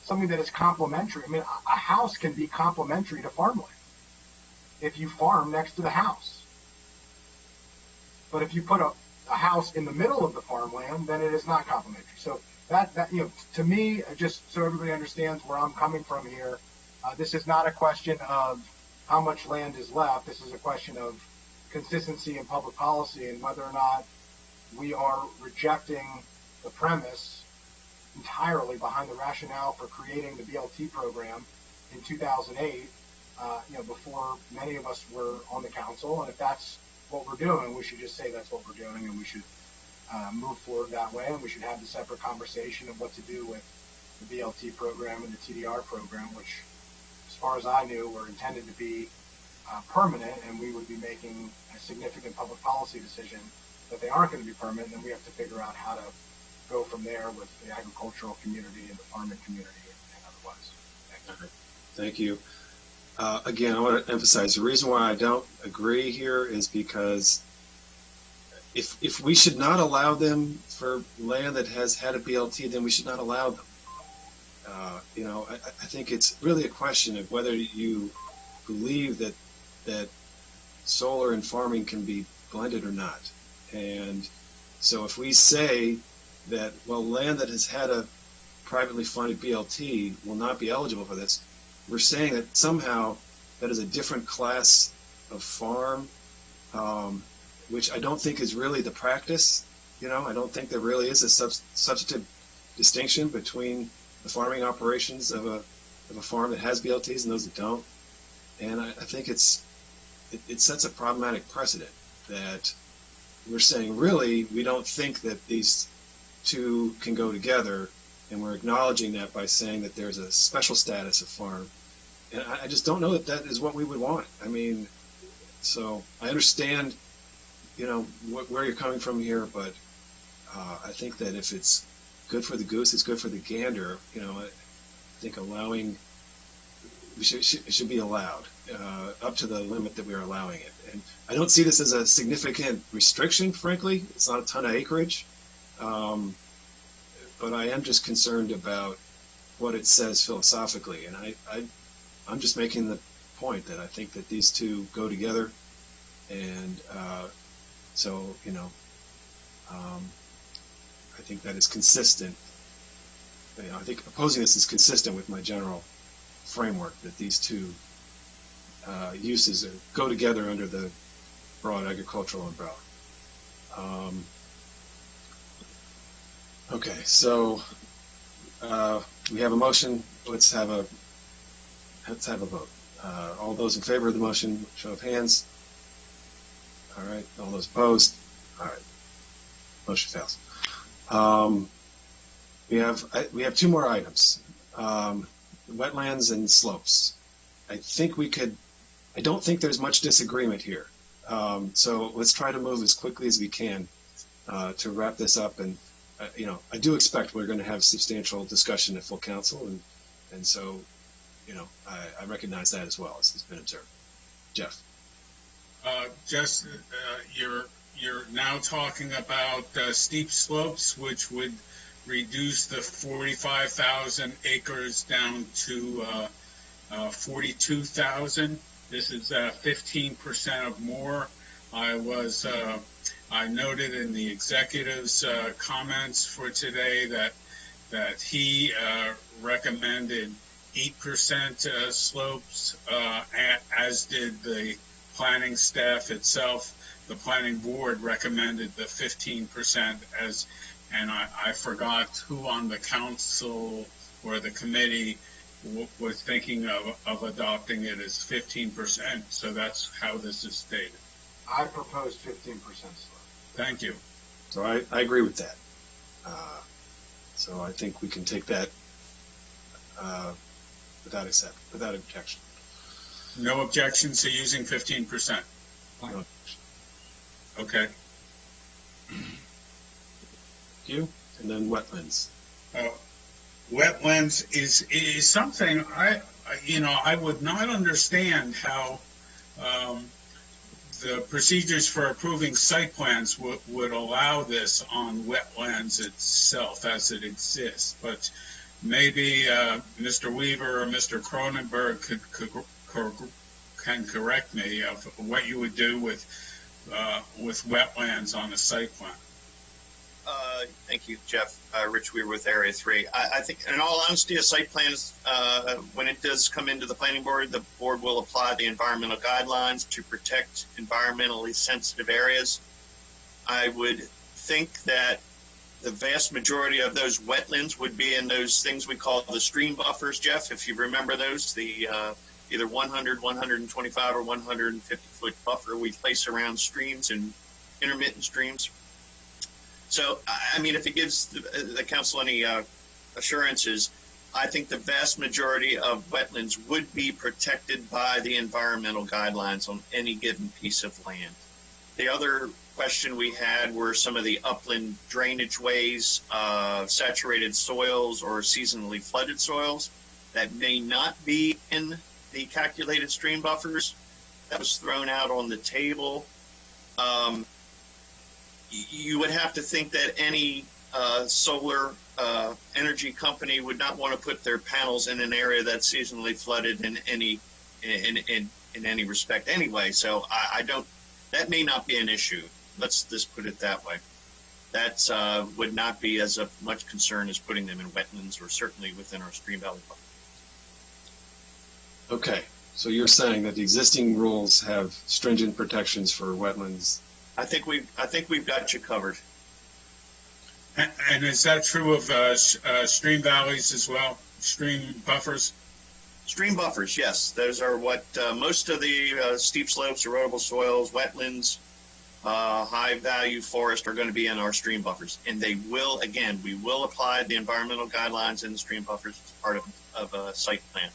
something that is complementary. I mean, a house can be complementary to farmland if you farm next to the house. But if you put a house in the middle of the farmland, then it is not complementary. So that to me, just so everybody understands where I'm coming from here, this is not a question of how much land is left. This is a question of consistency in public policy and whether or not we are rejecting the premise entirely behind the rationale for creating the BLT program in 2008, before many of us were on the council. And if that's what we're doing, we should just say that's what we're doing, and we should move forward that way, and we should have the separate conversation of what to do with the BLT program and the TDR program, which, as far as I knew, were intended to be permanent, and we would be making a significant public policy decision that they aren't going to be permanent, then we have to figure out how to go from there with the agricultural community and the farming community and otherwise. Thank you. Again, I want to emphasize the reason why I don't agree here is because if we should not allow them for land that has had a BLT, then we should not allow them. I think it's really a question of whether you believe that solar and farming can be blended or not. And so if we say that, well, land that has had a privately funded BLT will not be eligible for this, we're saying that somehow that is a different class of farm, which I don't think is really the practice. I don't think there really is a substantive distinction between the farming operations of a farm that has BLTs and those that don't. And I think it sets a problematic precedent that we're saying, really, we don't think that these two can go together, and we're acknowledging that by saying that there's a special status of farm. And I just don't know that is what we would want. I mean, so I understand, where you're coming from here, but I think that if it's good for the goose, it's good for the gander. I think it should be allowed up to the limit that we're allowing it. And I don't see this as a significant restriction, frankly. It's not a ton of acreage. But I am just concerned about what it says philosophically. And I'm just making the point that I think that these two go together. And I think that is consistent. I think opposing this is consistent with my general framework that these two uses go together under the broad agricultural umbrella. Okay, so we have a motion. Let's have a vote. All those in favor of the motion, show of hands. All right. All those opposed. All right. Motion fails. We have two more items. Wetlands and slopes. I don't think there's much disagreement here. So let's try to move as quickly as we can to wrap this up. And I do expect we're going to have substantial discussion at full council, and so I recognize that as well as has been observed. Jeff. You're now talking about steep slopes, which would reduce the 45,000 acres down to 42,000. This is 15% of more. I noted in the executive's comments for today that he recommended 8% slopes, as did the planning staff itself. The planning board recommended the 15% and I forgot who on the council or the committee was thinking of adopting it as 15%. So that's how this is stated. I proposed 15% slope. Thank you. So I agree with that. So I think we can take that without objection. No objection to using 15%. No. Okay. Thank you. And then wetlands. Wetlands is something I would not understand how the procedures for approving site plans would allow this on wetlands itself as it exists. But maybe Mr. Weaver or Mr. Cronenberg can correct me of what you would do with wetlands on a site plan. Thank you, Jeff. Rich Weaver with Area 3. I think, in all honesty, a site plan, when it does come into the planning board, the board will apply the environmental guidelines to protect environmentally sensitive areas. I would think that the vast majority of those wetlands would be in those things we call the stream buffers, Jeff, if you remember those, the either 100, 125, or 150-foot buffer we place around streams and intermittent streams. So, I mean, if it gives the council any assurances, I think the vast majority of wetlands would be protected by the environmental guidelines on any given piece of land. The other question we had were some of the upland drainage ways, saturated soils or seasonally flooded soils that may not be in the calculated stream buffers. That was thrown out on the table. You would have to think that any solar energy company would not want to put their panels in an area that's seasonally flooded in any respect anyway. So I don't. That may not be an issue. Let's just put it that way. That would not be as of much concern as putting them in wetlands or certainly within our stream valley buffer. Okay, so you're saying that the existing rules have stringent protections for wetlands. I think we've got you covered. And is that true of stream valleys as well? Stream buffers? Stream buffers, yes. Those are what most of the steep slopes, erodible soils, wetlands, high value forest are going to be in our stream buffers. And they will, again, we will apply the environmental guidelines in the stream buffers as part of a site plan.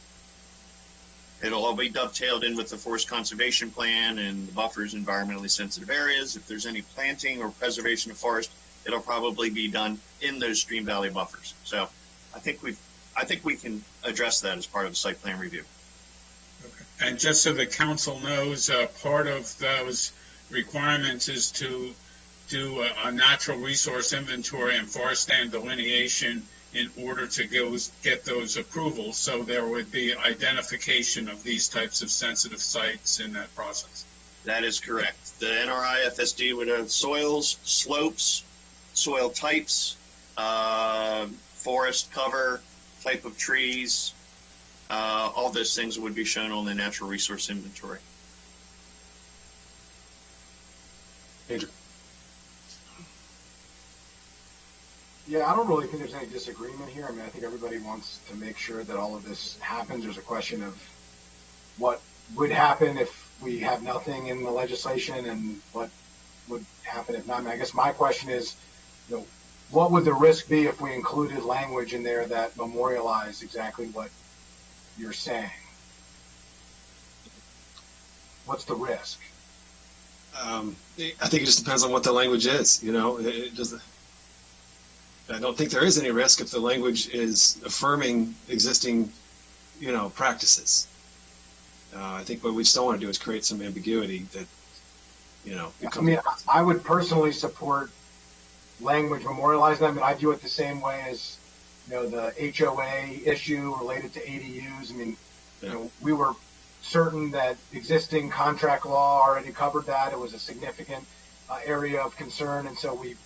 It'll all be dovetailed in with the forest conservation plan and the buffers, environmentally sensitive areas. If there's any planting or preservation of forest, it'll probably be done in those stream valley buffers. So I think we can address that as part of the site plan review. Okay. And just so the council knows, part of those requirements is to do a natural resource inventory and forest stand delineation in order to get those approvals. So there would be identification of these types of sensitive sites in that process. That is correct. The NRI FSD would have soils, slopes, soil types, forest cover, type of trees, all those things would be shown on the natural resource inventory. Andrew. Yeah, I don't really think there's any disagreement here. I mean, I think everybody wants to make sure that all of this happens. There's a question of what would happen if we have nothing in the legislation and what would happen if not. I mean, I guess my question is, what would the risk be if we included language in there that memorialized exactly what you're saying? What's the risk? I think it just depends on what the language is. I don't think there is any risk if the language is affirming existing, practices. I think what we just don't want to do is create some ambiguity that, I mean, I would personally support language memorializing them, and I view it the same way as, the HOA issue related to ADUs. I mean, we were certain that existing contract law already covered that. It was a significant area of concern, and so we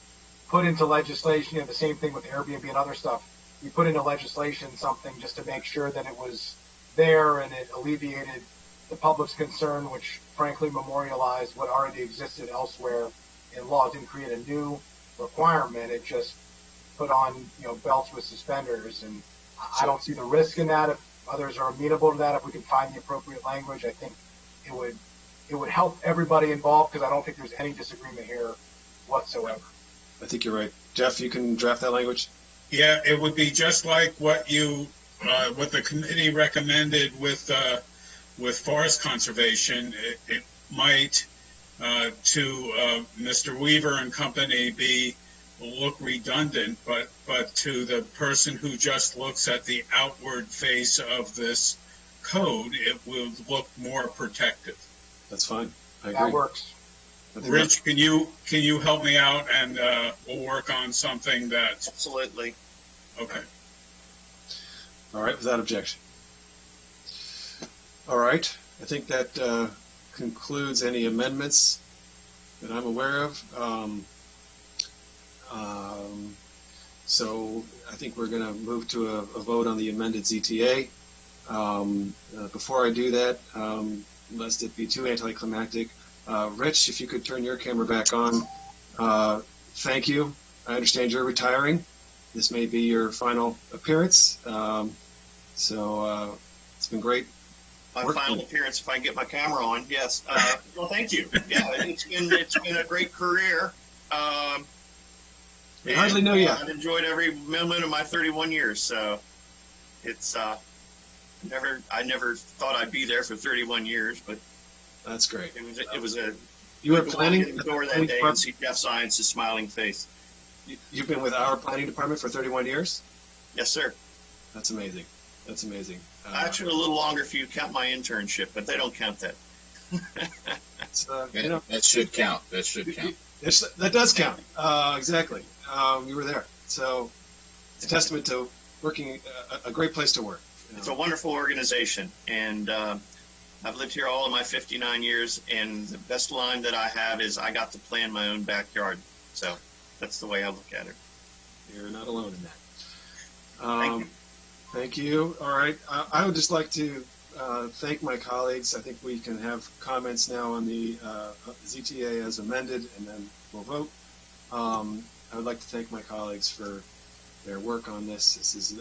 put into legislation, the same thing with Airbnb and other stuff. We put into legislation something just to make sure that it was there and it alleviated the public's concern, which frankly memorialized what already existed elsewhere in law. It didn't create a new requirement. It just put on, belts with suspenders. And I don't see the risk in that. If others are amenable to that, if we can find the appropriate language, I think it would help everybody involved, because I don't think there's any disagreement here whatsoever. I think you're right. Jeff, you can draft that language? Yeah, it would be just like what the committee recommended with forest conservation. It might, to Mr. Weaver and company, look redundant, but to the person who just looks at the outward face of this code, it will look more protective. That's fine. I agree. That works. Rich, can you help me out, and we'll work on something that... Absolutely. Okay. All right, without objection. All right, I think that concludes any amendments that I'm aware of. So I think we're going to move to a vote on the amended ZTA. Before I do that, lest it be too anticlimactic, Rich, if you could turn your camera back on. Thank you. I understand you're retiring. This may be your final appearance. So it's been great. My final appearance, if I can get my camera on, yes. Well, thank you. Yeah, it's been a great career. We hardly know you. I've enjoyed every moment of my 31 years. So It's I never thought I'd be there for 31 years, but That's great. it was a You were good planning walk in the door that day and see Jeff Science's smiling face. You've been with our planning department for 31 years? Yes, sir. That's amazing. That's amazing. Actually, a little longer if you count my internship, but they don't count that. That should count. That should count. That does count. Exactly. You were there. So it's a testament to working, a great place to work. It's a wonderful organization, and I've lived here all of my 59 years, and the best line that I have is, I got to plan my own backyard. So that's the way I look at it. You're not alone in that. Thank you. Thank you. All right. I would just like to thank my colleagues. I think we can have comments now on the ZTA as amended, and then we'll vote. I would like to thank my colleagues for their work on this. This has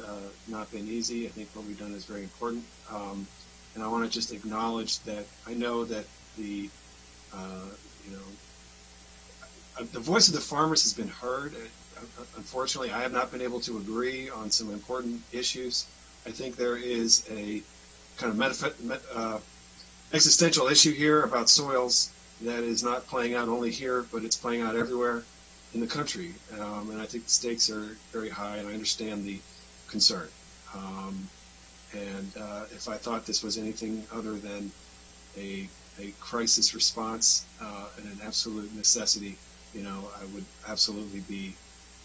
not been easy. I think what we've done is very important. And I want to just acknowledge that I know that the voice of the farmers has been heard. Unfortunately, I have not been able to agree on some important issues. I think there is a kind of existential issue here about soils that is not playing out only here, but it's playing out everywhere in the country. And I think the stakes are very high, and I understand the concern. And if I thought this was anything other than a crisis response and an absolute necessity, I would absolutely be,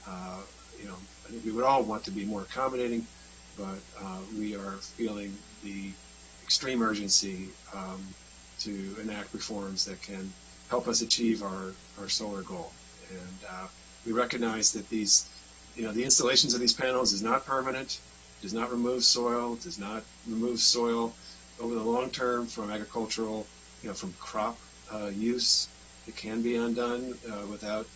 I think we would all want to be more accommodating, but we are feeling the extreme urgency to enact reforms that can help us achieve our solar goal. And we recognize that these, the installations of these panels is not permanent, does not remove soil, does not remove soil over the long term from agricultural, from crop use. It can be undone without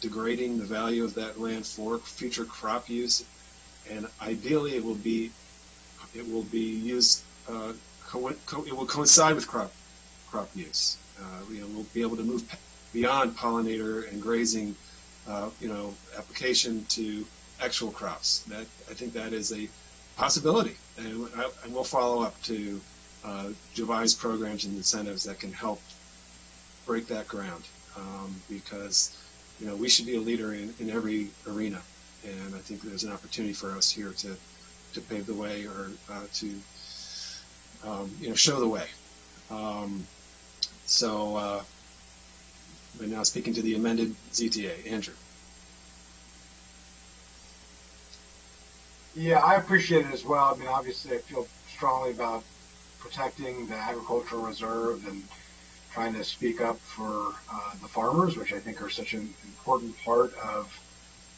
degrading the value of that land for future crop use, and ideally it will be used. It will coincide with crop use. We'll be able to move beyond pollinator and grazing, application to actual crops. I think that is a possibility, and we'll follow up to devise programs and incentives that can help break that ground, because we should be a leader in every arena, and I think there's an opportunity for us here to pave the way, or to show the way. We're now speaking to the amended ZTA. Andrew. Yeah, I appreciate it as well. I mean, obviously, I feel strongly about protecting the agricultural reserve and trying to speak up for the farmers, which I think are such an important part of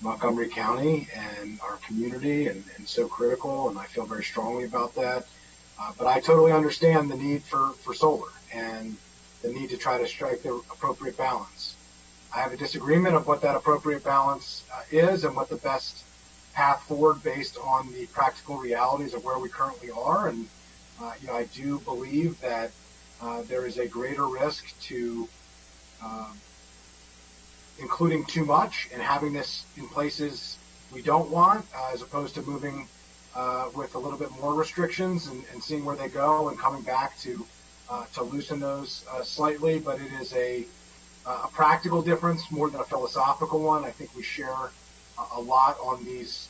Montgomery County and our community, and so critical, and I feel very strongly about that. But I totally understand the need for solar and the need to try to strike the appropriate balance. I have a disagreement of what that appropriate balance is and what the best path forward based on the practical realities of where we currently are. And I do believe that there is a greater risk to including too much and having this in places we don't want, as opposed to moving with a little bit more restrictions and seeing where they go and coming back to loosen those slightly. But it is a practical difference more than a philosophical one. I think we share a lot on these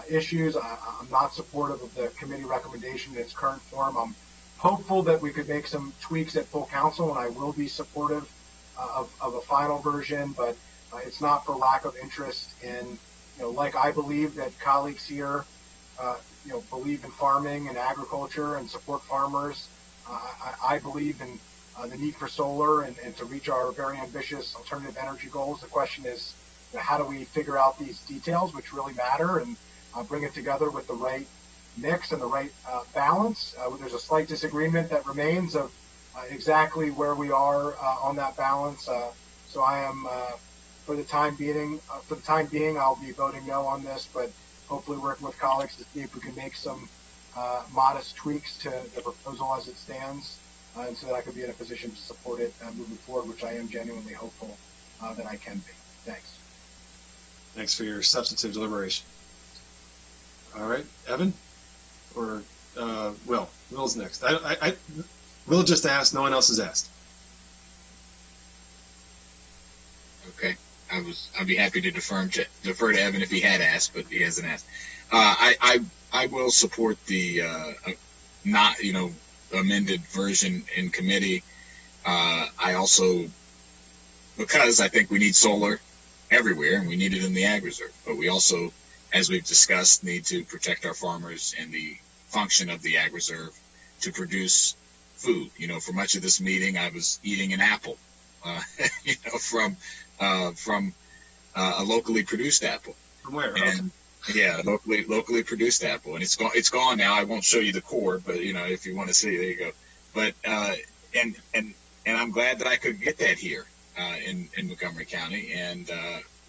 issues. I'm not supportive of the committee recommendation in its current form. I'm hopeful that we could make some tweaks at full council, and I will be supportive of a final version, but it's not for lack of interest in, like I believe that colleagues here, believe in farming and agriculture and support farmers. I believe in the need for solar and to reach our very ambitious alternative energy goals. The question is, how do we figure out these details, which really matter, and bring it together with the right mix and the right balance? There's a slight disagreement that remains of exactly where we are on that balance. So I am, for the time being, I'll be voting no on this, but hopefully working with colleagues to see if we can make some modest tweaks to the proposal as it stands, and so that I could be in a position to support it moving forward, which I am genuinely hopeful that I can be. Thanks. Thanks for your substantive deliberation. All right, Evan? or Will? Will's next. Will just asked. No one else has asked. Okay. I'd be happy to defer to Evan if he had asked, but he hasn't asked. I will support the not amended version in committee. I also, because I think we need solar everywhere and we need it in the ag reserve, but we also, as we've discussed, need to protect our farmers and the function of the ag reserve to produce food. For much of this meeting, I was eating an apple, from a locally produced apple. From where? And yeah, locally produced apple, and it's gone now. I won't show you the core, but if you want to see, there you go. But and I'm glad that I could get that here in Montgomery County, and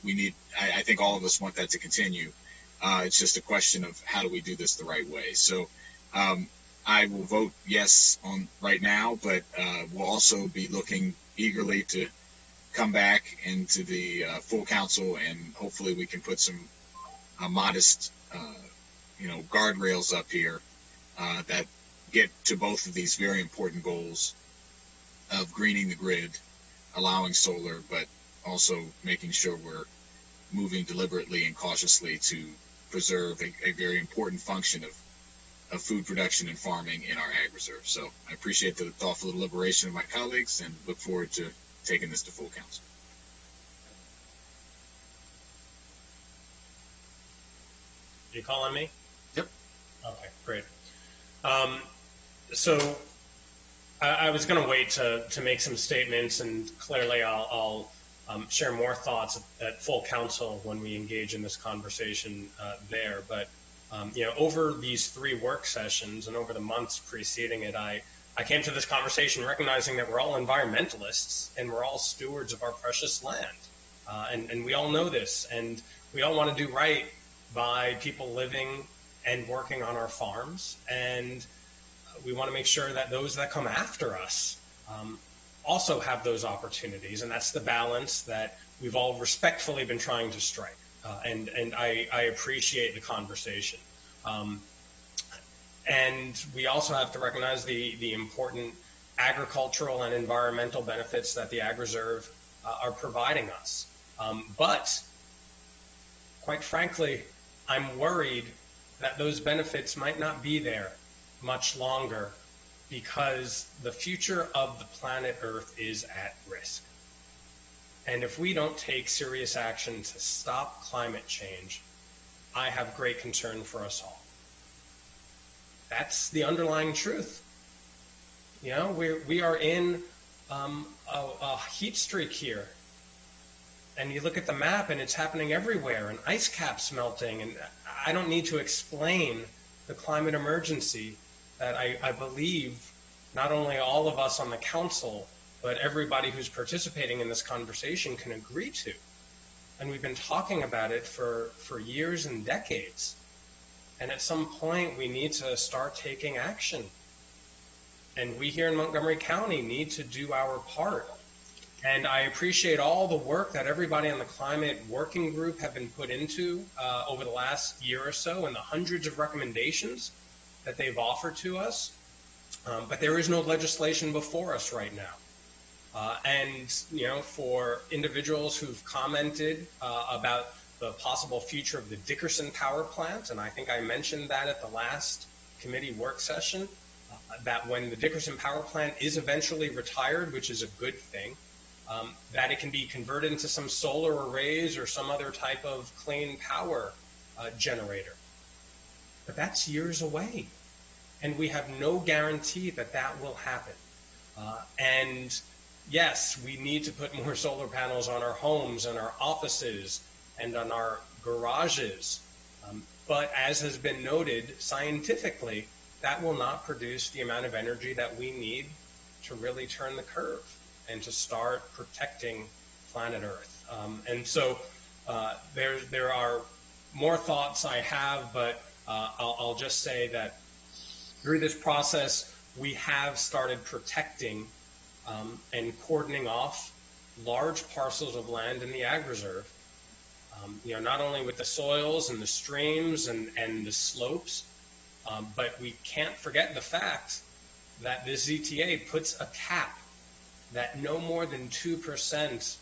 we need. I think all of us want that to continue. It's just a question of how do we do this the right way. So I will vote yes on right now, but we'll also be looking eagerly to come back into the full council, and hopefully we can put some modest, guardrails up here that get to both of these very important goals of greening the grid, allowing solar, but also making sure we're moving deliberately and cautiously to preserve a very important function of food production and farming in our ag reserve. So I appreciate the thoughtful deliberation of my colleagues and look forward to taking this to full council. You calling me? Yep. Okay, great. So I was going to wait to make some statements, and clearly I'll share more thoughts at full council when we engage in this conversation there. But over these 3 work sessions and over the months preceding it, I came to this conversation recognizing that we're all environmentalists and we're all stewards of our precious land. And we all know this, and we all want to do right by people living and working on our farms. And we want to make sure that those that come after us also have those opportunities. And that's the balance that we've all respectfully been trying to strike. And I appreciate the conversation. And we also have to recognize the important agricultural and environmental benefits that the Ag Reserve are providing us. But quite frankly, I'm worried that those benefits might not be there much longer because the future of the planet Earth is at risk. And if we don't take serious action to stop climate change, I have great concern for us all. That's the underlying truth. We are in a heat streak here. And you look at the map and it's happening everywhere, and ice caps melting. And I don't need to explain the climate emergency that I believe not only all of us on the council, but everybody who's participating in this conversation can agree to. And we've been talking about it for years and decades. And at some point, we need to start taking action. And we here in Montgomery County need to do our part. And I appreciate all the work that everybody on the climate working group have been put into over the last year or so, and the hundreds of recommendations that they've offered to us. But there is no legislation before us right now. And for individuals who've commented about the possible future of the Dickerson power plant, and I think I mentioned that at the last committee work session, that when the Dickerson power plant is eventually retired, which is a good thing, that it can be converted into some solar arrays or some other type of clean power generator. But that's years away, and we have no guarantee that that will happen. And yes, we need to put more solar panels on our homes and our offices and on our garages. But as has been noted scientifically, that will not produce the amount of energy that we need to really turn the curve and to start protecting planet Earth. And so there are more thoughts I have, but I'll just say that through this process, we have started protecting and cordoning off large parcels of land in the Ag Reserve. Not only with the soils and the streams and the slopes, But we can't forget the fact that this ZTA puts a cap that no more than 2%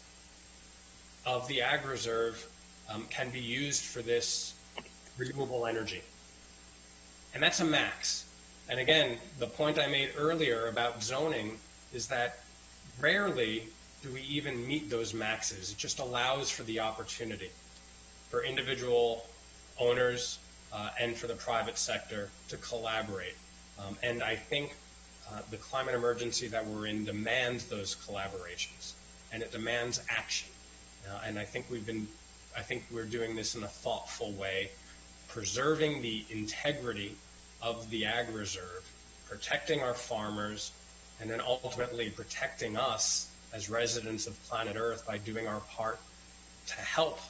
of the ag reserve can be used for this renewable energy. And that's a max. And again, the point I made earlier about zoning is that rarely do we even meet those maxes. It just allows for the opportunity for individual owners and for the private sector to collaborate. And I think the climate emergency that we're in demands those collaborations, and it demands action. And I think we're doing this in a thoughtful way, preserving the integrity of the ag reserve, protecting our farmers, and then ultimately protecting us as residents of planet Earth by doing our part to help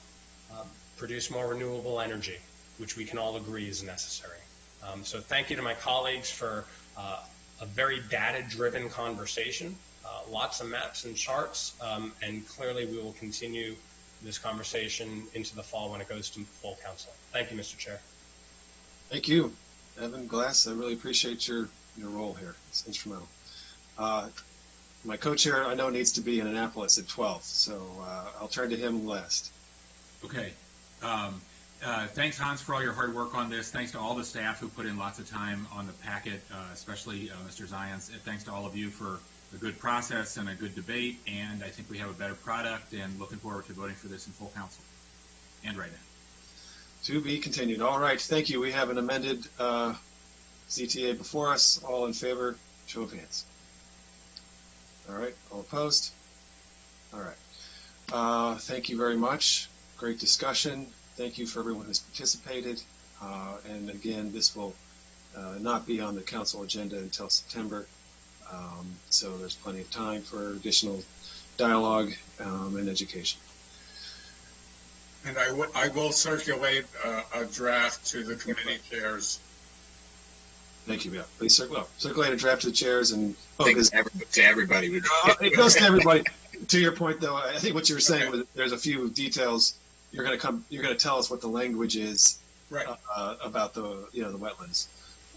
produce more renewable energy, which we can all agree is necessary. So thank you to my colleagues for a very data-driven conversation, lots of maps and charts, and clearly we will continue this conversation into the fall when it goes to full council. Thank you, Mr. Chair. Thank you, Evan Glass. I really appreciate your role here. It's instrumental. My co-chair, I know, needs to be in Annapolis at 12, so I'll turn to him last. Okay. Thanks, Hans, for all your hard work on this. Thanks to all the staff who put in lots of time on the packet, especially Mr. Zions. And thanks to all of you for a good process and a good debate. And I think we have a better product, and looking forward to voting for this in full council and right now. To be continued. All right. Thank you. We have an amended ZTA before us. All in favor, show of hands. All right. All opposed? All right. Thank you very much. Great discussion. Thank you for everyone who's participated. And again, this will not be on the council agenda until September. So there's plenty of time for additional dialogue and education. And I will circulate a draft to the committee chairs. Thank you. Yeah, please circulate a draft to the chairs and to everybody. It goes to everybody. To your point, though, I think what you were saying was there's a few details. You're going to tell us what the language is, right, about the the wetlands.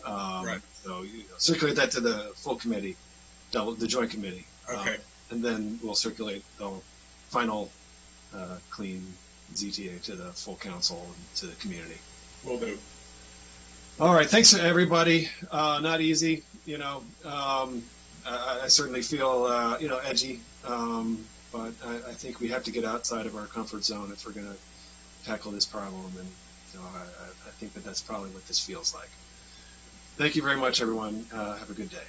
Right. So circulate that to the full committee, the joint committee. Okay. And then we'll circulate the final clean ZTA to the full council and to the community. Will do. All right. Thanks to everybody. Not easy. I certainly feel edgy. But I think we have to get outside of our comfort zone if we're going to tackle this problem. And I think that's probably what this feels like. Thank you very much, everyone. Have a good day.